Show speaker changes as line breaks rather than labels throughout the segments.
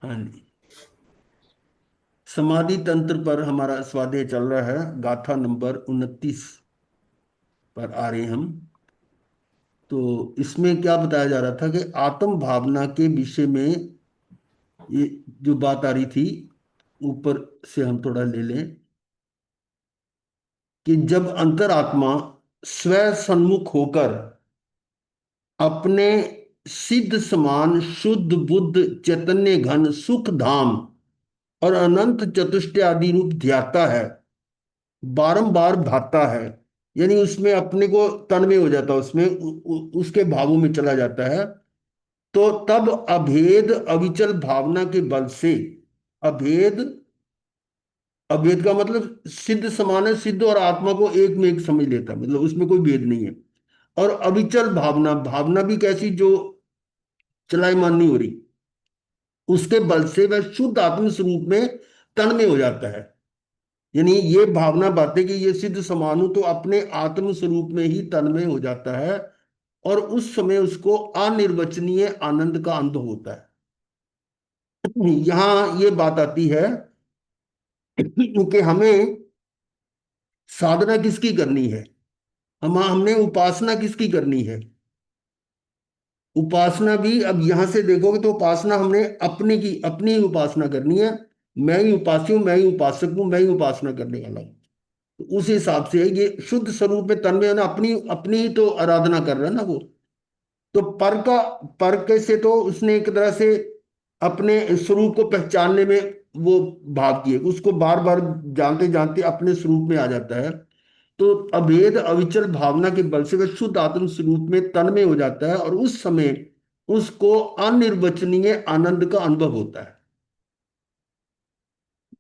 हाँ जी। समाधि तंत्र पर हमारा स्वाध्याय चल रहा है, गाथा नंबर 29 पर आ रहे हैं हम। तो इसमें क्या बताया जा रहा था कि आत्म भावना के विषय में ये जो बात आ रही थी, ऊपर से हम थोड़ा ले लें कि जब अंतरात्मा स्व सन्मुख होकर अपने सिद्ध समान शुद्ध बुद्ध चैतन्य घन सुख धाम और अनंत चतुष्टय आदि रूप ध्याता है, बारंबार भाता है, यानी उसमें अपने को तन्मय हो जाता है, उसमें उसके भावों में चला जाता है। तो तब अभेद अविचल भावना के बल से, अभेद, अभेद का मतलब सिद्ध समान है, सिद्ध और आत्मा को एक में एक समझ लेता है, मतलब उसमें कोई भेद नहीं है। और अविचल भावना, भावना भी कैसी, जो चलायमान नहीं हो रही, उसके बल से वह शुद्ध आत्म स्वरूप में तन्मय हो जाता है। यानी ये भावना बातें कि ये सिद्ध समान हूं, तो अपने आत्म स्वरूप में ही तन्मय हो जाता है। और उस समय उसको अनिर्वचनीय आनंद का अनुभव होता है। यहां ये बात आती है कि हमें साधना किसकी करनी है, हमने उपासना किसकी करनी है। उपासना भी अब यहां से देखोगे तो उपासना हमने अपने की, अपनी ही उपासना करनी है। मैं ही उपास्य हूं, मैं ही उपासक हूं, मैं ही उपासना करने वाला हूं। तो उस हिसाब से ये शुद्ध स्वरूप में तन्मय होना, अपनी अपनी ही तो आराधना कर रहा है ना वो। तो पर कैसे, तो उसने एक तरह से अपने स्वरूप को पहचानने में वो भाग किए, उसको बार बार जानते जानते अपने स्वरूप में आ जाता है। तो अभेद अविचल भावना के बल से वह शुद्ध आत्म स्वरूप में तन्मय हो जाता है, और उस समय उसको अनिर्वचनीय आनंद का अनुभव होता है,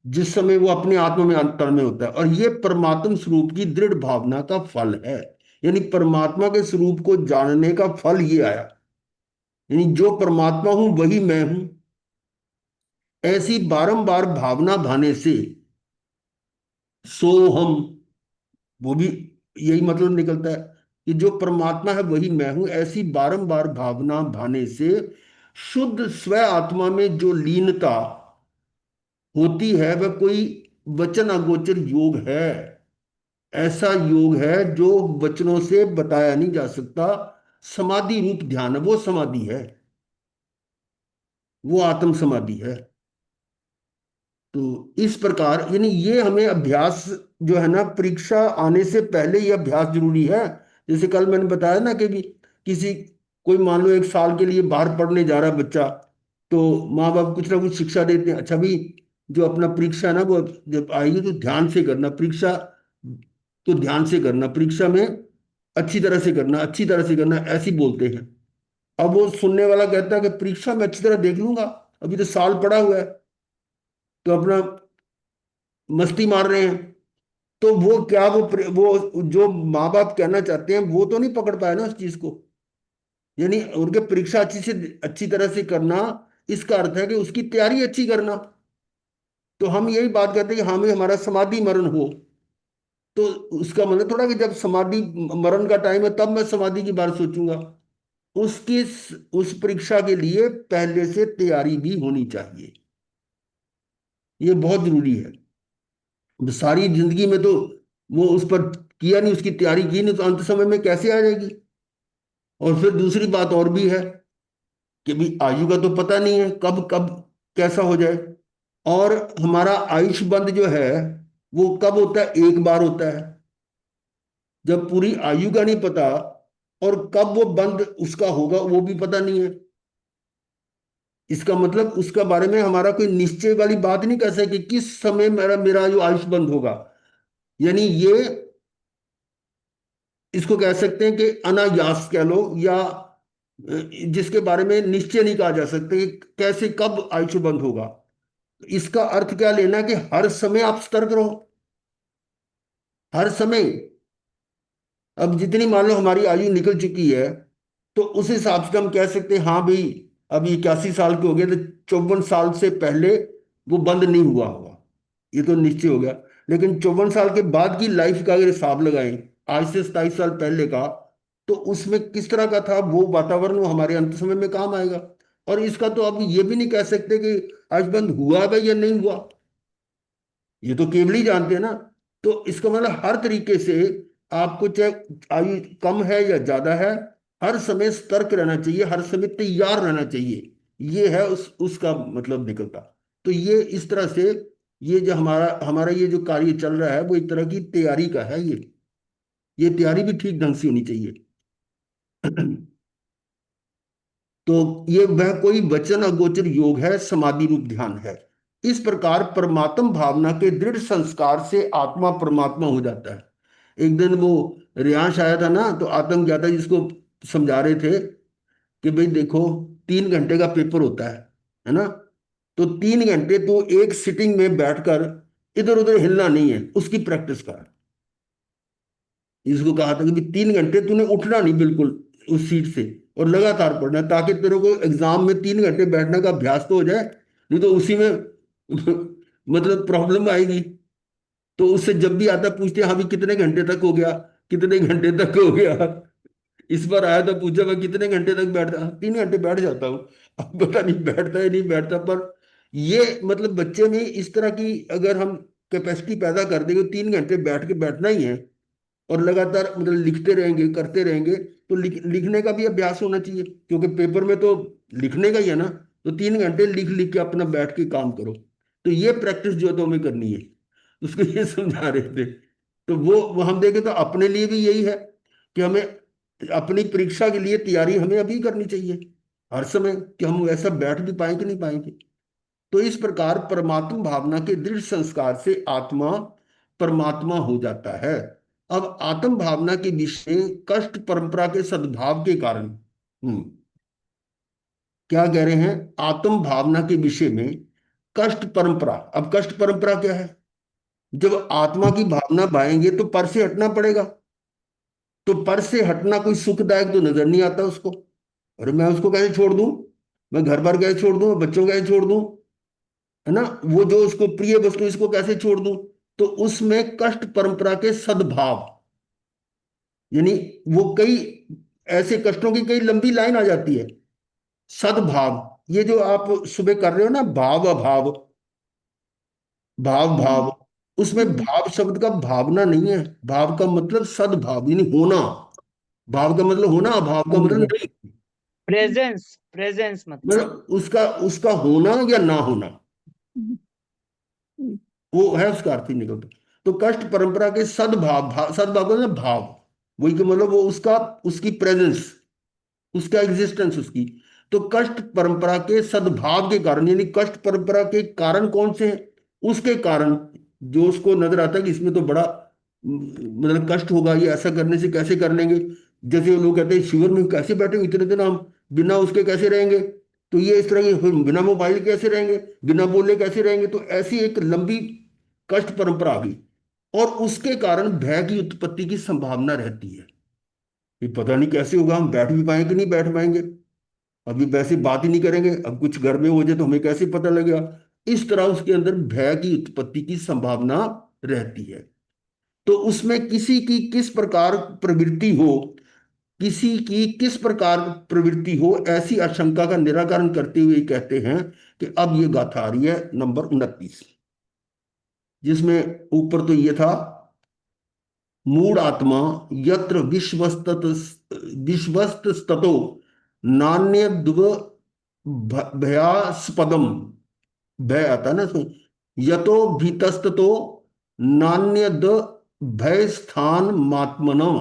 जिस समय वो अपने आत्मा में तन्मय होता है। और ये परमात्म स्वरूप की दृढ़ भावना का फल है। यानी परमात्मा के स्वरूप को जानने का फल ये आया, यानी जो परमात्मा हूं वही मैं हूं, ऐसी बारंबार भावना भाने से सो हम, वो भी यही मतलब निकलता है कि जो परमात्मा है वही मैं हूं, ऐसी बारंबार भावना भाने से शुद्ध स्व आत्मा में जो लीनता होती है वह कोई वचन अगोचर योग है। ऐसा योग है जो वचनों से बताया नहीं जा सकता। समाधि रूप ध्यान है, वो समाधि है, वो आत्म समाधि है। तो इस प्रकार यानी ये हमें अभ्यास जो है ना, परीक्षा आने से पहले ये अभ्यास जरूरी है। जैसे कल मैंने बताया ना कि भी किसी, कोई मान लो 1 साल के लिए बाहर पढ़ने जा रहा है बच्चा, तो माँ बाप कुछ ना कुछ शिक्षा देते हैं, अच्छा भी जो अपना परीक्षा है ना वो जब आएगी तो ध्यान से करना परीक्षा, तो ध्यान से करना परीक्षा में, अच्छी तरह से करना, अच्छी तरह से करना, ऐसी बोलते हैं। अब वो सुनने वाला कहता है कि परीक्षा में अच्छी तरह देख लूंगा, अभी तो साल पड़ा हुआ है, तो अपना मस्ती मार रहे हैं। तो वो क्या, वो जो माँ बाप कहना चाहते हैं वो तो नहीं पकड़ पाए ना उस चीज को। यानी उनके परीक्षा अच्छी से अच्छी तरह से करना, इसका अर्थ है कि उसकी तैयारी अच्छी करना। तो हम यही बात कहते हैं कि हमें हमारा समाधि मरण हो, तो उसका मतलब थोड़ा कि जब समाधि मरण का टाइम है तब मैं समाधि की बात सोचूंगा। उसकी उस परीक्षा के लिए पहले से तैयारी भी होनी चाहिए, ये बहुत जरूरी है। अब सारी जिंदगी में तो वो उस पर किया नहीं, उसकी तैयारी की नहीं, तो अंत समय में कैसे आ जाएगी। और फिर दूसरी बात और भी है कि भी आयु का तो पता नहीं है कब कब कैसा हो जाए। और हमारा आयुष बंध जो है वो कब होता है, एक बार होता है, जब पूरी आयु का नहीं पता। और कब वो बंद उसका होगा वो भी पता नहीं है। इसका मतलब उसका बारे में हमारा कोई निश्चय वाली बात नहीं कर सकते कि किस समय मेरा मेरा जो आयुष बंद होगा। यानी ये, इसको कह सकते हैं कि अनायास कह लो, या जिसके बारे में निश्चय नहीं कहा जा सकता कि कैसे कब आयुष्य बंद होगा। इसका अर्थ क्या लेना कि हर समय आप सतर्क रहो, हर समय। अब जितनी मान लो हमारी आयु निकल चुकी है, तो उस हिसाब से हम कह सकते हैं हाँ भाई, अब 81 साल के हो गए, तो 54 साल से पहले वो बंद नहीं हुआ होगा, ये तो निश्चय हो गया। लेकिन 54 साल के बाद की लाइफ का अगर हिसाब लगाएं, आज से 27 साल पहले का, तो उसमें किस तरह का था वो वातावरण, वो हमारे अंत समय में काम आएगा। और इसका तो अब ये भी नहीं कह सकते कि अष्टबंध हुआ है या नहीं हुआ, ये तो केवल ही जानते हैं ना। तो इसका मतलब हर तरीके से आपको, चाहे आयु कम है या ज्यादा है, हर समय सतर्क रहना चाहिए, हर समय तैयार रहना चाहिए। ये है उसका मतलब निकलता। तो ये इस तरह से, ये जो हमारा हमारा ये जो कार्य चल रहा है वो एक तरह की तैयारी का है। ये तैयारी भी ठीक ढंग से होनी चाहिए। तो ये वह कोई वचन अगोचर योग है, समाधि रूप ध्यान है। इस प्रकार परमात्म भावना के दृढ़ संस्कार से आत्मा परमात्मा हो जाता है। एक दिन वो रियांश आया था ना, तो आत्म ज्ञाता जिसको समझा रहे थे कि भाई देखो, 3 घंटे का पेपर होता है ना। तो 3 घंटे तो एक सिटिंग में बैठकर इधर उधर हिलना नहीं है, उसकी प्रैक्टिस कर। इसको कहा था कि भी 3 घंटे तूने उठना नहीं बिल्कुल उस सीट से, और लगातार पढ़ना, ताकि तेरे को एग्जाम में 3 घंटे बैठने का अभ्यास तो हो जाए। नहीं तो उसी में मतलब प्रॉब्लम आएगी। तो उससे जब भी आता पूछते, हाँ भी कितने घंटे तक हो गया, कितने घंटे तक हो गया। इस बार आया तो पूछा मैं कितने घंटे तक बैठता, "हाँ, 3 घंटे बैठ जाता हूँ।" अब पता नहीं बैठता है नहीं बैठता, पर ये मतलब बच्चे में इस तरह की अगर हम कैपेसिटी पैदा कर देंगे, 3 घंटे बैठ के बैठना ही है, और लगातार मतलब लिखते रहेंगे करते रहेंगे, तो लिखने का भी अभ्यास होना चाहिए, क्योंकि पेपर में तो लिखने का ही है ना। तो 3 घंटे लिख लिख के अपना बैठ के काम करो। तो ये प्रैक्टिस जो है तो हमें करनी है। उसको ये समझा रहे थे। तो वो हम देखें तो अपने लिए भी यही है कि हमें अपनी परीक्षा के लिए तैयारी हमें अभी करनी चाहिए, हर समय, कि हम वैसा बैठ भी पाए कि नहीं पाएंगे। तो इस प्रकार परमात्म भावना के दृढ़ संस्कार से आत्मा परमात्मा हो जाता है। अब आत्म भावना के विषय कष्ट परंपरा के सद्भाव के कारण, क्या कह रहे हैं, आत्म भावना के विषय में कष्ट परंपरा। अब कष्ट परंपरा क्या है? जब आत्मा की भावना भाएंगे तो पर से हटना पड़ेगा। तो पर से हटना कोई सुखदायक तो नजर नहीं आता उसको। अरे मैं उसको कैसे छोड़ दूं, मैं घर बार कैसे छोड़ दूं, बच्चों को कैसे छोड़ दूं, है ना, वो जो उसको प्रिय वस्तु इसको कैसे छोड़ दूं। तो उसमें कष्ट परंपरा के सद्भाव, यानी वो कई ऐसे कष्टों की कई लंबी लाइन आ जाती है। सद्भाव, ये जो आप सुबह कर रहे हो ना, भाव अभाव, भाव भाव, उसमें भाव शब्द का भावना नहीं है। भाव का मतलब सद्भाव यानी होना। भाव का मतलब होना, अभाव का मतलब नहीं।
प्रेजेंस, प्रेजेंस मतलब।
मतलब उसका उसका होना या ना होना, वो है उसका अर्थ ही निकलता। तो कष्ट परंपरा के सद्भाव, सद्भाव का मतलब भाव, वही कि मतलब वो उसका, उसकी प्रेजेंस, उसका एग्जिस्टेंस उसकी। तो कष्ट परंपरा के सद्भाव के कारण, यानी कष्ट परंपरा के कारण कौन से हैं, उसके कारण जो उसको नजर आता है कि इसमें तो बड़ा मतलब कष्ट होगा, ये ऐसा करने से कैसे कर लेंगे। जैसे लोग कहते हैं शिविर में कैसे बैठेंगे इतने दिन हम, बिना उसके कैसे रहेंगे। तो ये इस तरह की, फिर बिना मोबाइल कैसे रहेंगे, बिना बोले कैसे रहेंगे। तो ऐसी एक लंबी कष्ट परंपरा आ गई, और उसके कारण भय की उत्पत्ति की संभावना रहती है कि पता नहीं कैसे होगा, हम बैठ भी पाएंगे कि नहीं बैठ पाएंगे। अभी वैसे बात ही नहीं करेंगे, अब कुछ घर में हो जाए तो हमें कैसे पता लगेगा। इस तरह उसके अंदर भय की उत्पत्ति की संभावना रहती है। तो उसमें किसी की किस प्रकार प्रवृत्ति हो, किसी की किस प्रकार प्रवृत्ति हो, ऐसी आशंका का निराकरण करते हुए कहते हैं कि अब ये गाथा आ रही है नंबर 29, जिसमें ऊपर तो ये था, मूढ़ आत्मा यत्र विश्वस्ततो नान्य भयास्पदम, भय आता है ना इसमें, यतो भीतस्ततो नान्य भय स्थान मात्मनम।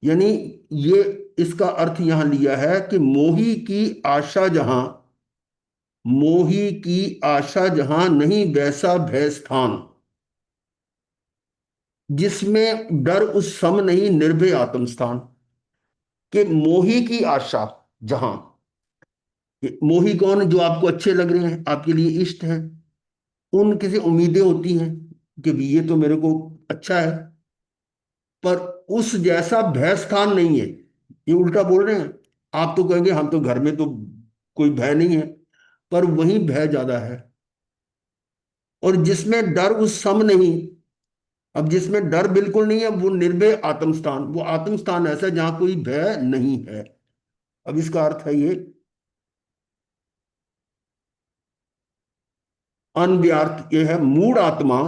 यानी ये, इसका अर्थ यहां लिया है कि मोही की आशा जहां, मोही की आशा जहां नहीं वैसा भय स्थान, जिसमें डर उस सम नहीं निर्भय आत्म स्थान। कि मोही की आशा जहां, कि मोही कौन, जो आपको अच्छे लग रहे हैं, आपके लिए इष्ट हैं, उनकी से उम्मीदें होती हैं कि भी ये तो मेरे को अच्छा है, पर उस जैसा भय स्थान नहीं है। ये उल्टा बोल रहे हैं। आप तो कहेंगे हम तो घर में तो कोई भय नहीं है, पर वहीं भय ज्यादा है। और जिसमें डर उस सम नहीं, अब जिसमें डर बिल्कुल नहीं है वो निर्भय आत्म स्थान, वो आत्म स्थान ऐसा है जहां कोई भय नहीं है। अब इसका अर्थ है ये अनव्यार्थ ये है मूढ़ आत्मा,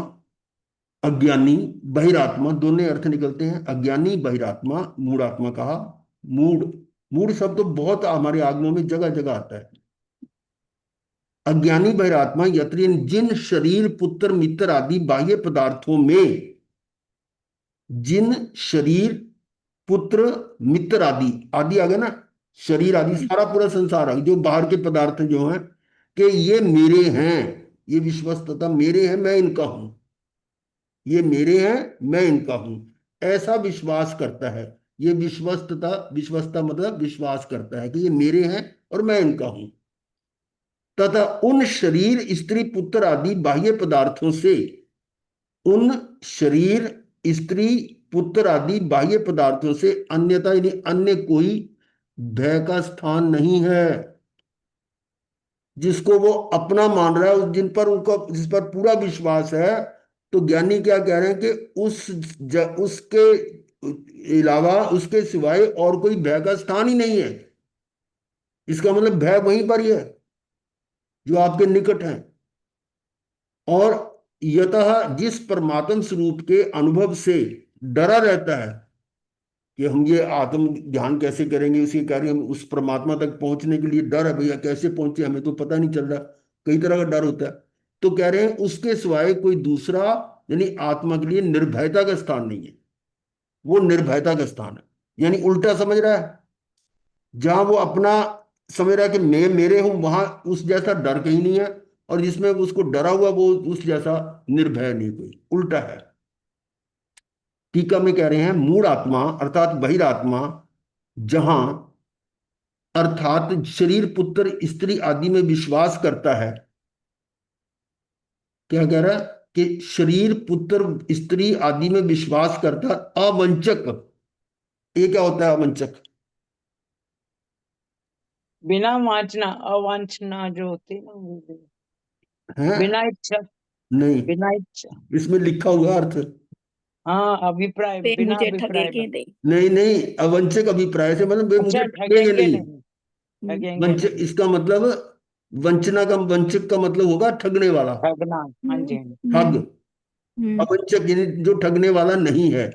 अज्ञानी, बहिरात्मा, दोनों अर्थ निकलते हैं। अज्ञानी, बहिरात्मा, मूढ़ आत्मा कहा। मूढ़, मूढ़ शब्द तो बहुत हमारे आगमों में जगह जगह आता है। अज्ञानी बहिरात्मा यत्र जिन शरीर पुत्र मित्र आदि बाह्य पदार्थों में, जिन शरीर पुत्र मित्र आदि, आदि आ गया ना, शरीर आदि सारा पूरा संसार है, जो बाहर के पदार्थ जो हैं, कि ये मेरे हैं, ये विश्वस्तता मेरे हैं, मैं इनका हूं, ये मेरे हैं, मैं इनका हूं, ऐसा विश्वास करता है। ये विश्वस्तता, विश्वस्तता मतलब विश्वास करता है कि ये मेरे हैं और मैं इनका हूं। तथा उन शरीर स्त्री पुत्र आदि बाह्य पदार्थों से, उन शरीर स्त्री पुत्र आदि बाह्य पदार्थों से अन्यथा यानी अन्य कोई भय का स्थान नहीं है। जिसको वो अपना मान रहा है, उस जिन पर उनका जिस पर पूरा विश्वास है, तो ज्ञानी क्या कह रहे हैं कि उसके अलावा, उसके सिवाय और कोई भय का स्थान ही नहीं है। इसका मतलब भय वहीं पर ही है जो आपके निकट है। और यतः जिस परमात्म स्वरूप के अनुभव से डरा रहता है कि हम ये आत्म ध्यान कैसे करेंगे, उसके कार्य हम उस परमात्मा तक पहुंचने के लिए डर है, भैया कैसे पहुंचे हमें तो पता नहीं चल रहा, कई तरह का डर होता है। तो कह रहे हैं उसके सिवाय कोई दूसरा यानी आत्मा के लिए निर्भयता का स्थान नहीं है। वो निर्भयता का स्थान है, यानी उल्टा समझ रहा है। जहां वो अपना समझ रहा है कि मैं मेरे हूं, वहां उस जैसा डर कहीं नहीं है, और जिसमें उसको डरा हुआ वो उस जैसा निर्भय नहीं, कोई उल्टा है। टीका में कह रहे हैं मूढ़ आत्मा अर्थात बहिरात्मा जहां अर्थात शरीर पुत्र स्त्री आदि में विश्वास करता है। क्या कह रहा है कि शरीर पुत्र स्त्री आदि में विश्वास करता है, अवंचक। ये क्या होता है अवंचक?
बिना वांछना, अवांछना जो होती है ना,
है
बिना इच्छा,
नहीं,
बिना इच्छा।
इसमें लिखा हुआ अर्थ।
हाँ, अभिप्राय,
वे
बिना
मुझे
अभिप्राय
ठगेंगे नहीं।
नहीं नहीं, अवंचक अभिप्राय से मतलब वे मुझे
अच्छा,
ठगेंगे
ठगेंगे
नहीं।
नहीं, ठगेंगे
वंचक
नहीं,
इसका मतलब, वंचना का, वंचक का मतलब होगा ठगने वाला,
ठगना। हाँ जी, हाँ जी।
ठग।
हम्म।
अवंचक यानी जो ठगने वाला नहीं है।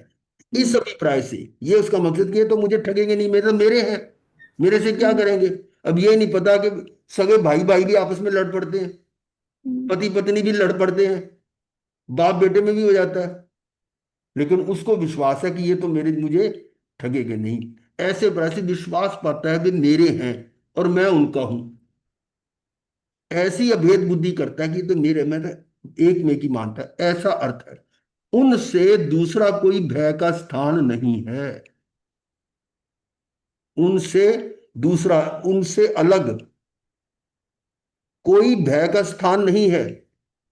इस अभिप्राय से ये उसका मकसद, ये तो मुझे ठगेंगे नहीं, मेरे तो मेरे हैं, मेरे से क्या करेंगे। अब ये नहीं पता कि सगे भाई भाई भी आपस में लड़ पड़ते हैं, पति पत्नी भी लड़ पड़ते हैं, बाप बेटे में भी हो जाता है, लेकिन उसको विश्वास है कि ये तो मेरे मुझे ठगेंगे नहीं। ऐसे प्रकार से विश्वास पाता है कि मेरे हैं और मैं उनका हूं। ऐसी अभेद बुद्धि करता है कि ये तो मेरे, मैं तो एक में की मानता है, ऐसा अर्थ है। उनसे दूसरा कोई भय का स्थान नहीं है। उनसे दूसरा, उनसे अलग कोई भय का स्थान नहीं है।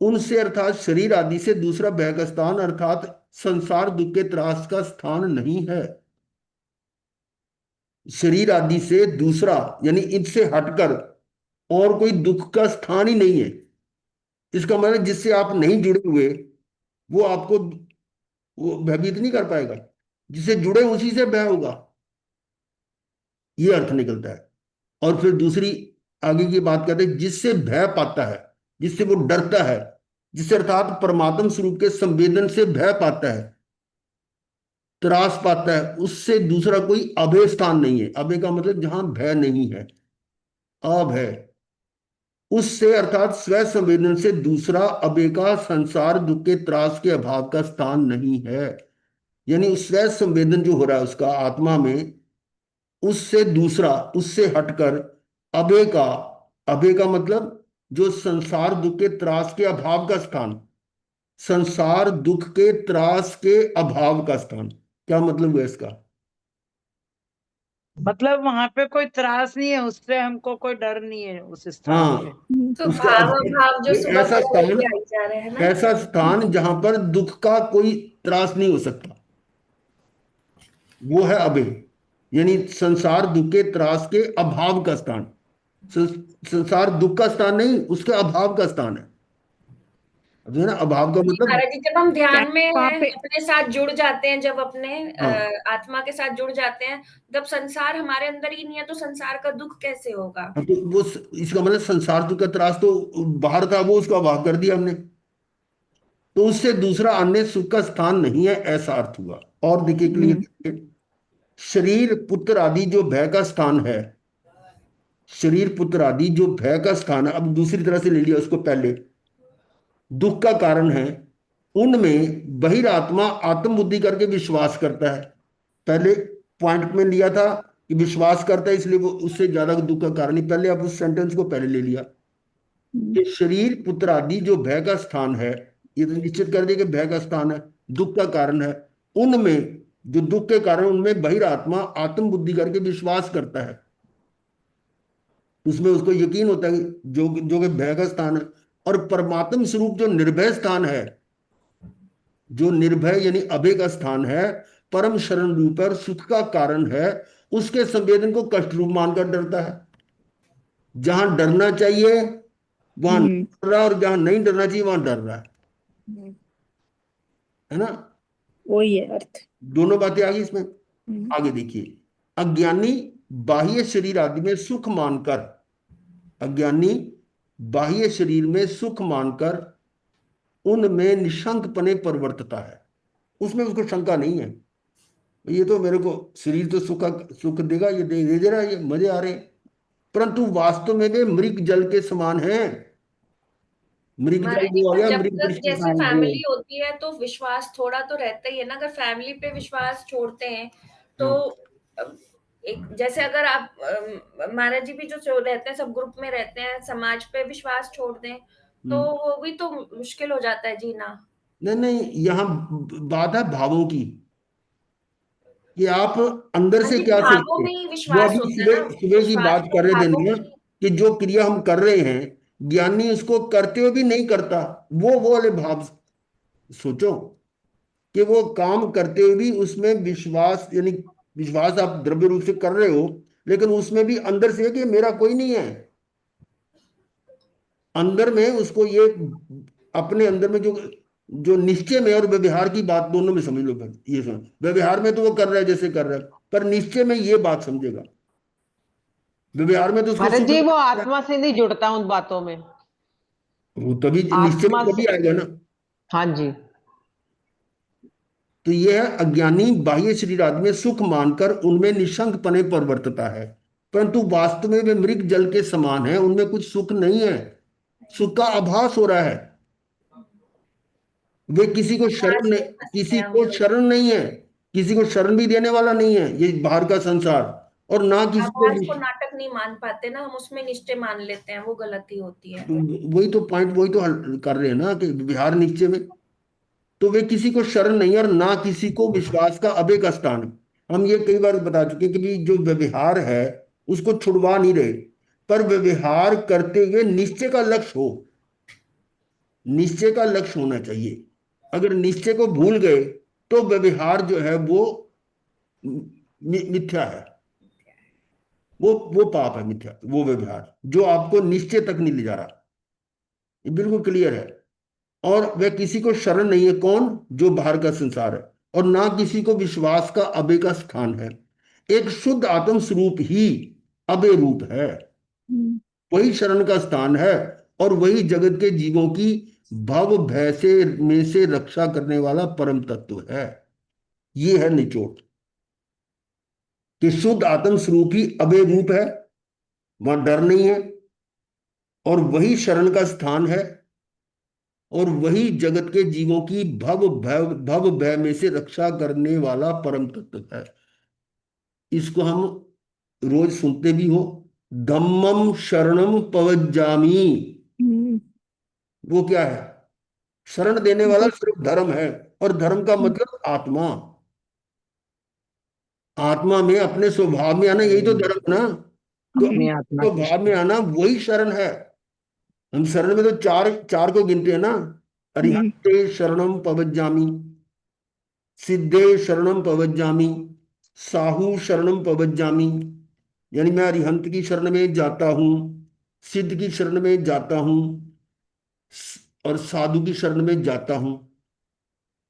उनसे अर्थात शरीर आदि से दूसरा भय का स्थान अर्थात संसार दुख के त्रास का स्थान नहीं है। शरीर आदि से दूसरा यानी इनसे हटकर और कोई दुख का स्थान ही नहीं है। इसका मतलब जिससे आप नहीं जुड़े हुए वो आपको वो भयभीत नहीं कर पाएगा, जिससे जुड़े उसी से भय होगा, ये अर्थ निकलता है। और फिर दूसरी आगे की बात करते हैं, जिससे भय पाता है, जिससे वो डरता है, जिससे अर्थात परमात्म स्वरूप के संवेदन से भय पाता है, त्रास पाता है, उससे दूसरा कोई अभय स्थान नहीं है। अभय का मतलब जहां भय नहीं है, अभय। उससे अर्थात स्व संवेदन से दूसरा अभय का संसार दुख के त्रास के अभाव का स्थान नहीं है। यानी उस स्व संवेदन जो हो रहा है उसका आत्मा में, उससे दूसरा, उससे हटकर अभय का, अभय का मतलब जो संसार दुख के त्रास के अभाव का स्थान, संसार दुख के त्रास के अभाव का स्थान, क्या मतलब है इसका?
मतलब वहां पे कोई त्रास नहीं है, उससे हमको कोई डर नहीं है उस स्थान पे।
हाँ,
तो
उसका
भाव
अभाव,
अभाव जो
ये
सुबह
ऐसा
2 बजे
स्थान,
आई जा रहे हैं ना।
ऐसा स्थान जहां पर दुख का कोई त्रास नहीं हो सकता, वो है अभय। यानी संसार दुख के त्रास के अभाव का स्थान। संसार दुख का स्थान नहीं, उसके अभाव का स्थान है। जो है ना, अभाव का
जी
मतलब।
महाराज जी, जब हम
क्या
ध्यान में
वहां पे
अपने साथ जुड़ जाते हैं, जब अपने
हाँ,
आत्मा के साथ जुड़ जाते हैं, जब संसार हमारे अंदर ही नहीं है तो संसार का दुख कैसे होगा?
हाँ, तो वो इसका मतलब संसार दुख का त्रास तो बाहर था, वो उसका अभाव कर दिया हमने। तो उससे दूसरा अन्य सुख का स्थान नहीं है, ऐसा अर्थ हुआ। और देखिए
हम्म
क्लियर, शरीर पुत्र आदि जो भय का स्थान है, शरीर पुत्र आदि जो भय का स्थान है, अब दूसरी तरह से ले लिया उसको, पहले दुख का कारण है, उनमें बहिरात्मा आत्म बुद्धि करके विश्वास करता है। पहले पॉइंट में लिया था कि विश्वास करता है, इसलिए वो उससे ज्यादा दुख का कारण नहीं, पहले आप उस सेंटेंस को पहले ले लिया कि शरीर पुत्र आदि जो भय का स्थान है, ये तो निश्चित कर दिया कि भय का स्थान है, दुख का कारण है। उनमें, जो दुख के कारण, उनमें बहिरात्मा आत्म बुद्धि करके विश्वास करता है, उसमें उसको यकीन होता है कि जो जो कि भय का स्थान है। और परमात्म स्वरूप जो निर्भय स्थान है, जो निर्भय यानी अभय का स्थान है, परम शरण रूप है और सुख का कारण है, उसके संवेदन को कष्ट रूप मानकर डरता है। जहां डरना चाहिए वहां नहीं
हम्म
डर रहा, और जहां नहीं डरना चाहिए वहां डर रहा
हम्म,
है ना।
वही है अर्थ।
दोनों बातें आ गई इसमें।
हम्म
आगे देखिए, अज्ञानी बाह्य शरीर आदि में सुख मानकर, अज्ञानी बाह्य शरीर में सुख मानकर उनमें निशंकपने प्रवर्तता है, उसमें उसको शंका नहीं है, ये तो मेरे को शरीर तो सुख देगा, ये दे रहा है, ये मजे आ रहे हैं। परंतु वास्तव में वे मृग जल के समान हैं। मृग जल
महाराज जी,
वो आ
पर
गया,
जब
मृग
तक
दृष्टि।
जैसे फैमिली होती है तो विश्वास थोड़ा तो रहता ही है ना। अगर फैमिली पे विश्वास छोड़ते हैं तो
हाँ।
एक जैसे अगर आप महाराज जी भी जो रहते हैं, सब ग्रुप में रहते हैं, समाज पे विश्वास छोड़ दें तो
हम्म।
वो भी तो मुश्किल हो जाता है जीना।
नहीं नहीं, यहाँ बात है भावों की, कि आप अंदर
हाँ
से
जी,
क्या
भावों
सोचते हैं।
में ही
वो
विश्वास
अभी
होता है ना।
सुबह सुबह की
विश्वास
बात
तो
कर रहे थे
भावों
ना,
में ही।
कि जो क्रिया हम कर रहे हैं, ज्ञानी उसको करते हुए भी नहीं करता, वो वाले भाव सोचो, कि वो काम करते हुए भी उसमें विश्वास, यानी विश्वास आप द्रव्य रूप से कर रहे हो, लेकिन उसमें भी अंदर से है कि मेरा कोई नहीं है। अंदर में उसको ये, अपने अंदर में जो जो निश्चय में और व्यवहार की बात दोनों में समझ लो फिर, ये सुनो, व्यवहार में तो वो कर रहा है जैसे कर रहा है, पर निश्चय में ये बात समझेगा। व्यवहार में तो उसको
महाराज
सुख
जी, वो
लगता है,
आत्मा से नहीं जुड़ता उन बातों में।
वो तभी निश्चय में
आत्मा
तभी
से।
आएगा ना।
हाँ जी।
तो ये है, अज्ञानी बाह्य शरीर आदि में सुख मानकर उनमें निशंक पने पर वर्तता है, परंतु वास्तव में वे मृग जल के समान है, उनमें कुछ सुख नहीं है, सुख का आभास हो रहा है। वे किसी को शरण
आभास
नहीं,
में फंसते
किसी
हैं हम
को
लोग।
शरण नहीं है, किसी को शरण भी देने वाला नहीं है ये बाहर का संसार, और ना किसी को
आभास को नाटक नहीं मान पाते ना हम, उसमें निश्चय मान लेते हैं, वो गलती होती है।
वही तो पॉइंट, वही तो हल कर रहे हैं ना, कि विहार निश्चय में, तो वे किसी को शरण नहीं है और ना किसी को विश्वास का अभय का स्थान है। हम ये कई बार बता चुके हैं कि भी जो व्यवहार है उसको छुड़वा नहीं रहे, पर व्यवहार करते हुए निश्चय का लक्ष्य हो, निश्चय का लक्ष्य होना चाहिए। अगर निश्चय को भूल गए तो व्यवहार जो है वो मिथ्या है, वो पाप है, मिथ्या वो व्यवहार जो आपको निश्चय तक नहीं ले जा रहा, ये बिल्कुल क्लियर है। और वह किसी को शरण नहीं है, कौन, जो बाहर का संसार है, और ना किसी को विश्वास का अभय का स्थान है। एक शुद्ध आत्म स्वरूप ही अभय रूप है,
हम्म,
वही शरण का स्थान है, और वही जगत के जीवों की भव भय से में से रक्षा करने वाला परम तत्व है। ये है निचोड़, कि शुद्ध आत्म स्वरूप ही अभय रूप है, वहां डर नहीं है, और वही शरण का स्थान है, और वही जगत के जीवों की भव भय में से रक्षा करने वाला परम तत्व है। इसको हम रोज सुनते भी हो, धम्मम शरणम पवज्जामी।
हम्म,
वो क्या है, शरण देने वाला
वो
सिर्फ धर्म है, और धर्म का मतलब आत्मा, आत्मा में अपने स्वभाव में आना, यही तो धर्म है ना। तो
हम्म,
अपनी
अपने
आत्मा की
स्वभाव में आना वही शरण है। हम शरण में तो चार चार को गिनते हैं ना,
हम्म,
अरिहंते शरणम पवज्जामी, सिद्धे शरणम पवज्जामी, साहू शरणम पवज्जामी, यानी मैं अरिहंत की शरण में जाता हूं, सिद्ध की शरण में जाता हूं, और साधु की शरण में जाता हूं,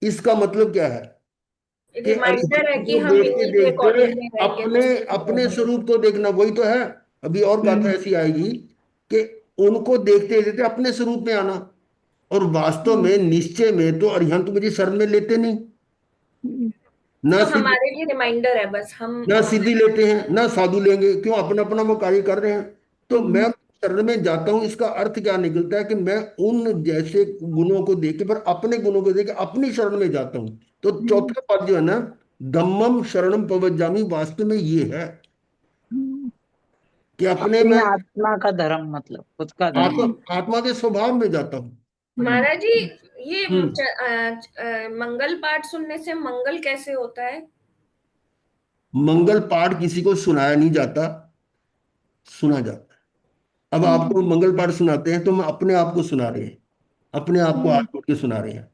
इसका मतलब क्या है कि
रिमाइंडर है
अरिहंत
कि
को
हम
देखते
इन्हीं के
देखते
अकॉर्डिंग में रहेंगे
अपने
तो ठीक
अपने
रहेगा।
स्वरूप को देखना, वही तो है। अभी और गाथा ऐसी आएगी कि उनको देखते देखते अपने स्वरूप में आना। और वास्तव में निश्चय में तो अरिहंत मुझे शरण में लेते नहीं, ना
तो
सिद्धि,
हमारे लिए रिमाइंडर है बस, हम
ना सिद्धि लेते हैं, ना साधु लेंगे, क्यों? अपना अपना वो कार्य कर रहे हैं। तो मैं शरण में जाता हूं, इसका अर्थ क्या निकलता है कि मैं उन जैसे गुणों को देख के, पर अपने गुणों को देख के अपनी शरण में जाता हूं। तो चौथा पद जो है ना, धम्मम शरणम पवज्जामि, वास्तव में ये है कि अपने
अपनी
में
आत्मा का धर्म, मतलब खुद का
आत्मा,
धर्म।
आत्मा के स्वभाव में जाता हूं।
महाराज जी, ये
हम्म।
मंगल पाठ सुनने से मंगल कैसे होता है?
मंगल पाठ किसी को सुनाया नहीं जाता, सुना जाता है। अब आपको मंगल पाठ सुनाते हैं तो हम अपने आप को सुना रहे हैं, अपने आप को हाथ जोड़ के सुना रहे हैं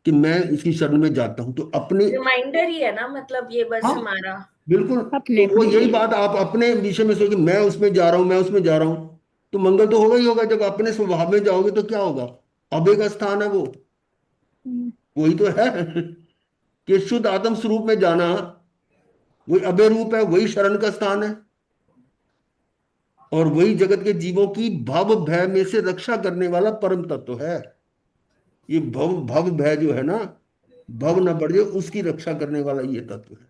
कि मैं इसकी शरण में जाता हूं। तो अपने,
रिमाइंडर ही है ना, मतलब ये बस
हाँ
हमारा।
बिल्कुल।
अपने
तो वो
अपने
यही
लिए।
बात आप अपने विषय में सोचिए, मैं उसमें जा रहा हूं, मैं उसमें जा रहा हूं, तो मंगल तो होगा ही होगा। जब अपने स्वभाव में जाओगे तो क्या होगा? अभय का स्थान है वो, वही तो है कि शुद्ध आत्म स्वरूप में जाना, वही अभय रूप है, वही शरण का स्थान है, और वही जगत के जीवों की भव भय में से रक्षा करने वाला परम तत्व है। ये भव भव भय जो है ना, भव न बढ़ जाए उसकी रक्षा करने वाला ये तत्व है।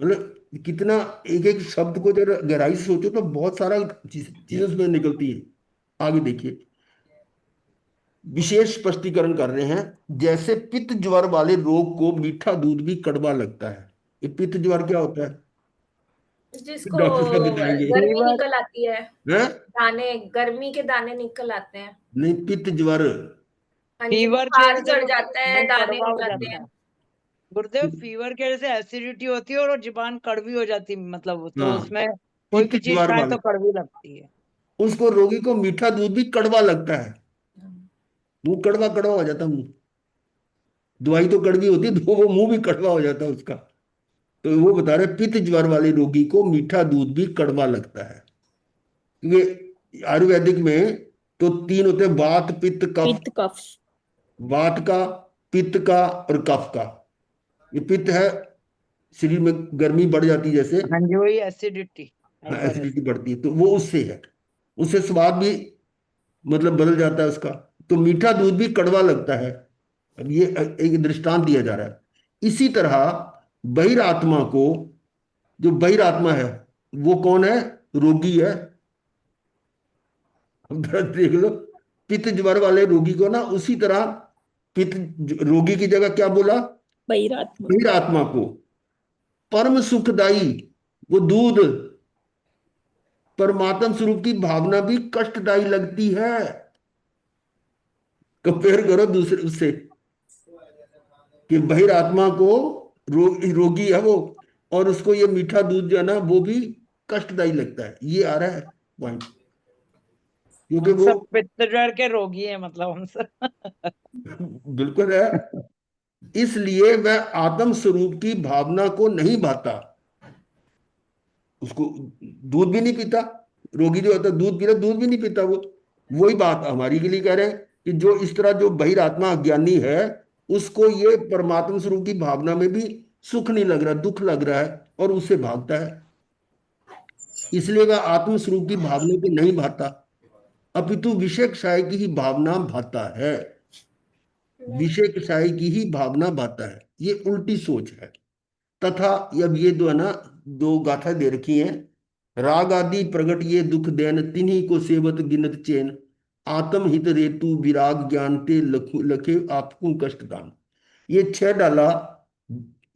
मतलब कितना, एक एक शब्द को जब गहराई से सोचो तो बहुत सारा चीजें उसमें निकलती है। आगे देखिए, विशेष स्पष्टीकरण कर रहे हैं। जैसे पित्त ज्वर वाले रोग को मीठा दूध भी कड़वा लगता है। ये पित्त ज्वर क्या होता है?
जिसको
डॉक्टर साहब बताएंगे।
गर्मी
लीवर।
निकल आती है,
हैं?
दाने, गर्मी के दाने निकल आते हैं।
नहीं, पित्त ज्वर।
हाँ जी,
फीवर की
बुखार
वजह से
चढ़
वो
जाता है,
मुंह
दाने
कड़वा
हो
हो
जाते
जाता
हैं।
है। गुरुदेव, फीवर की वजह से एसिडिटी होती है और वो जुबान कड़वी हो जाती है, मतलब तो
हाँ,
उसमें कोई
पित्त
भी चीज
ज्वर
खाए
वाले,
तो कड़वी लगती है।
उसको रोगी को मीठा दूध भी कड़वा लगता है, मुंह कड़वा कड़वा हो जाता है मुंह। दवाई तो कड़वी होती है, तो वो मुंह भी कड़वा हो जाता है उसका। तो वो बता रहे पित्त ज्वर वाले रोगी को मीठा दूध भी कड़वा लगता है। क्योंकि आयुर्वेदिक में तो तीन होते हैं, वात पित्त कफ।
पित्त कफ।
वात का, पित्त का और कफ का। ये पित्त है, शरीर में गर्मी बढ़ जाती है जैसे,
हाँ जी, वही एसिडिटी, हाइपर
एसिडिटी
एसिडिटी।
बढ़ती है, तो वो उससे है। उससे स्वाद भी मतलब बदल जाता है उसका। तो मीठा दूध भी कड़वा लगता है। अब ये एक दृष्टांत दिया जा रहा है। इसी तरह बहिरात्मा को, जो बहिरात्मा है वो कौन है? रोगी है। अब जरा देख लो, पित्त ज्वर वाले रोगी को ना उसी तरह, रोगी की जगह क्या बोला?
बहिरात्मा।
बहिरात्मा को परम सुखदाई वो दूध, परमात्म स्वरूप की भावना भी कष्टदायी लगती है। कंपेयर करो दूसरे उससे, कि बहिरात्मा को, रोगी है वो, और उसको ये मीठा दूध जो है ना वो भी कष्टदायी लगता है। ये आ रहा है पॉइंट, क्योंकि
हम
वो
सब पित्त ज्वर के रोगी हैं, मतलब हम सब।
बिल्कुल है। इसलिए वह आत्म स्वरूप की भावना को नहीं भाता, उसको दूध भी नहीं पीता। रोगी जो होता है दूध पीता, दूध भी नहीं पीता वो। वही बात हमारी के लिए कह रहे हैं कि जो इस तरह जो बहिरात्मा अज्ञानी है, उसको ये परमात्मा स्वरूप की भावना में भी सुख नहीं लग रहा, दुख लग रहा है, और उससे भागता है। इसलिए वह आत्म स्वरूप की भावना को नहीं भाता, अपितु विषय क्षय की ही भावना भाता है। विषय क्षय की ही भावना भाता है, ये उल्टी सोच है। तथा अब ये दो है ना, दो गाथा दे रखी हैं। राग आदि प्रगट ये दुख देन, तिन्ही को सेवत गिनत चैन, आत्म हित रेतु विराग ज्ञान ते लखे आपको कष्ट दान। ये छह डाला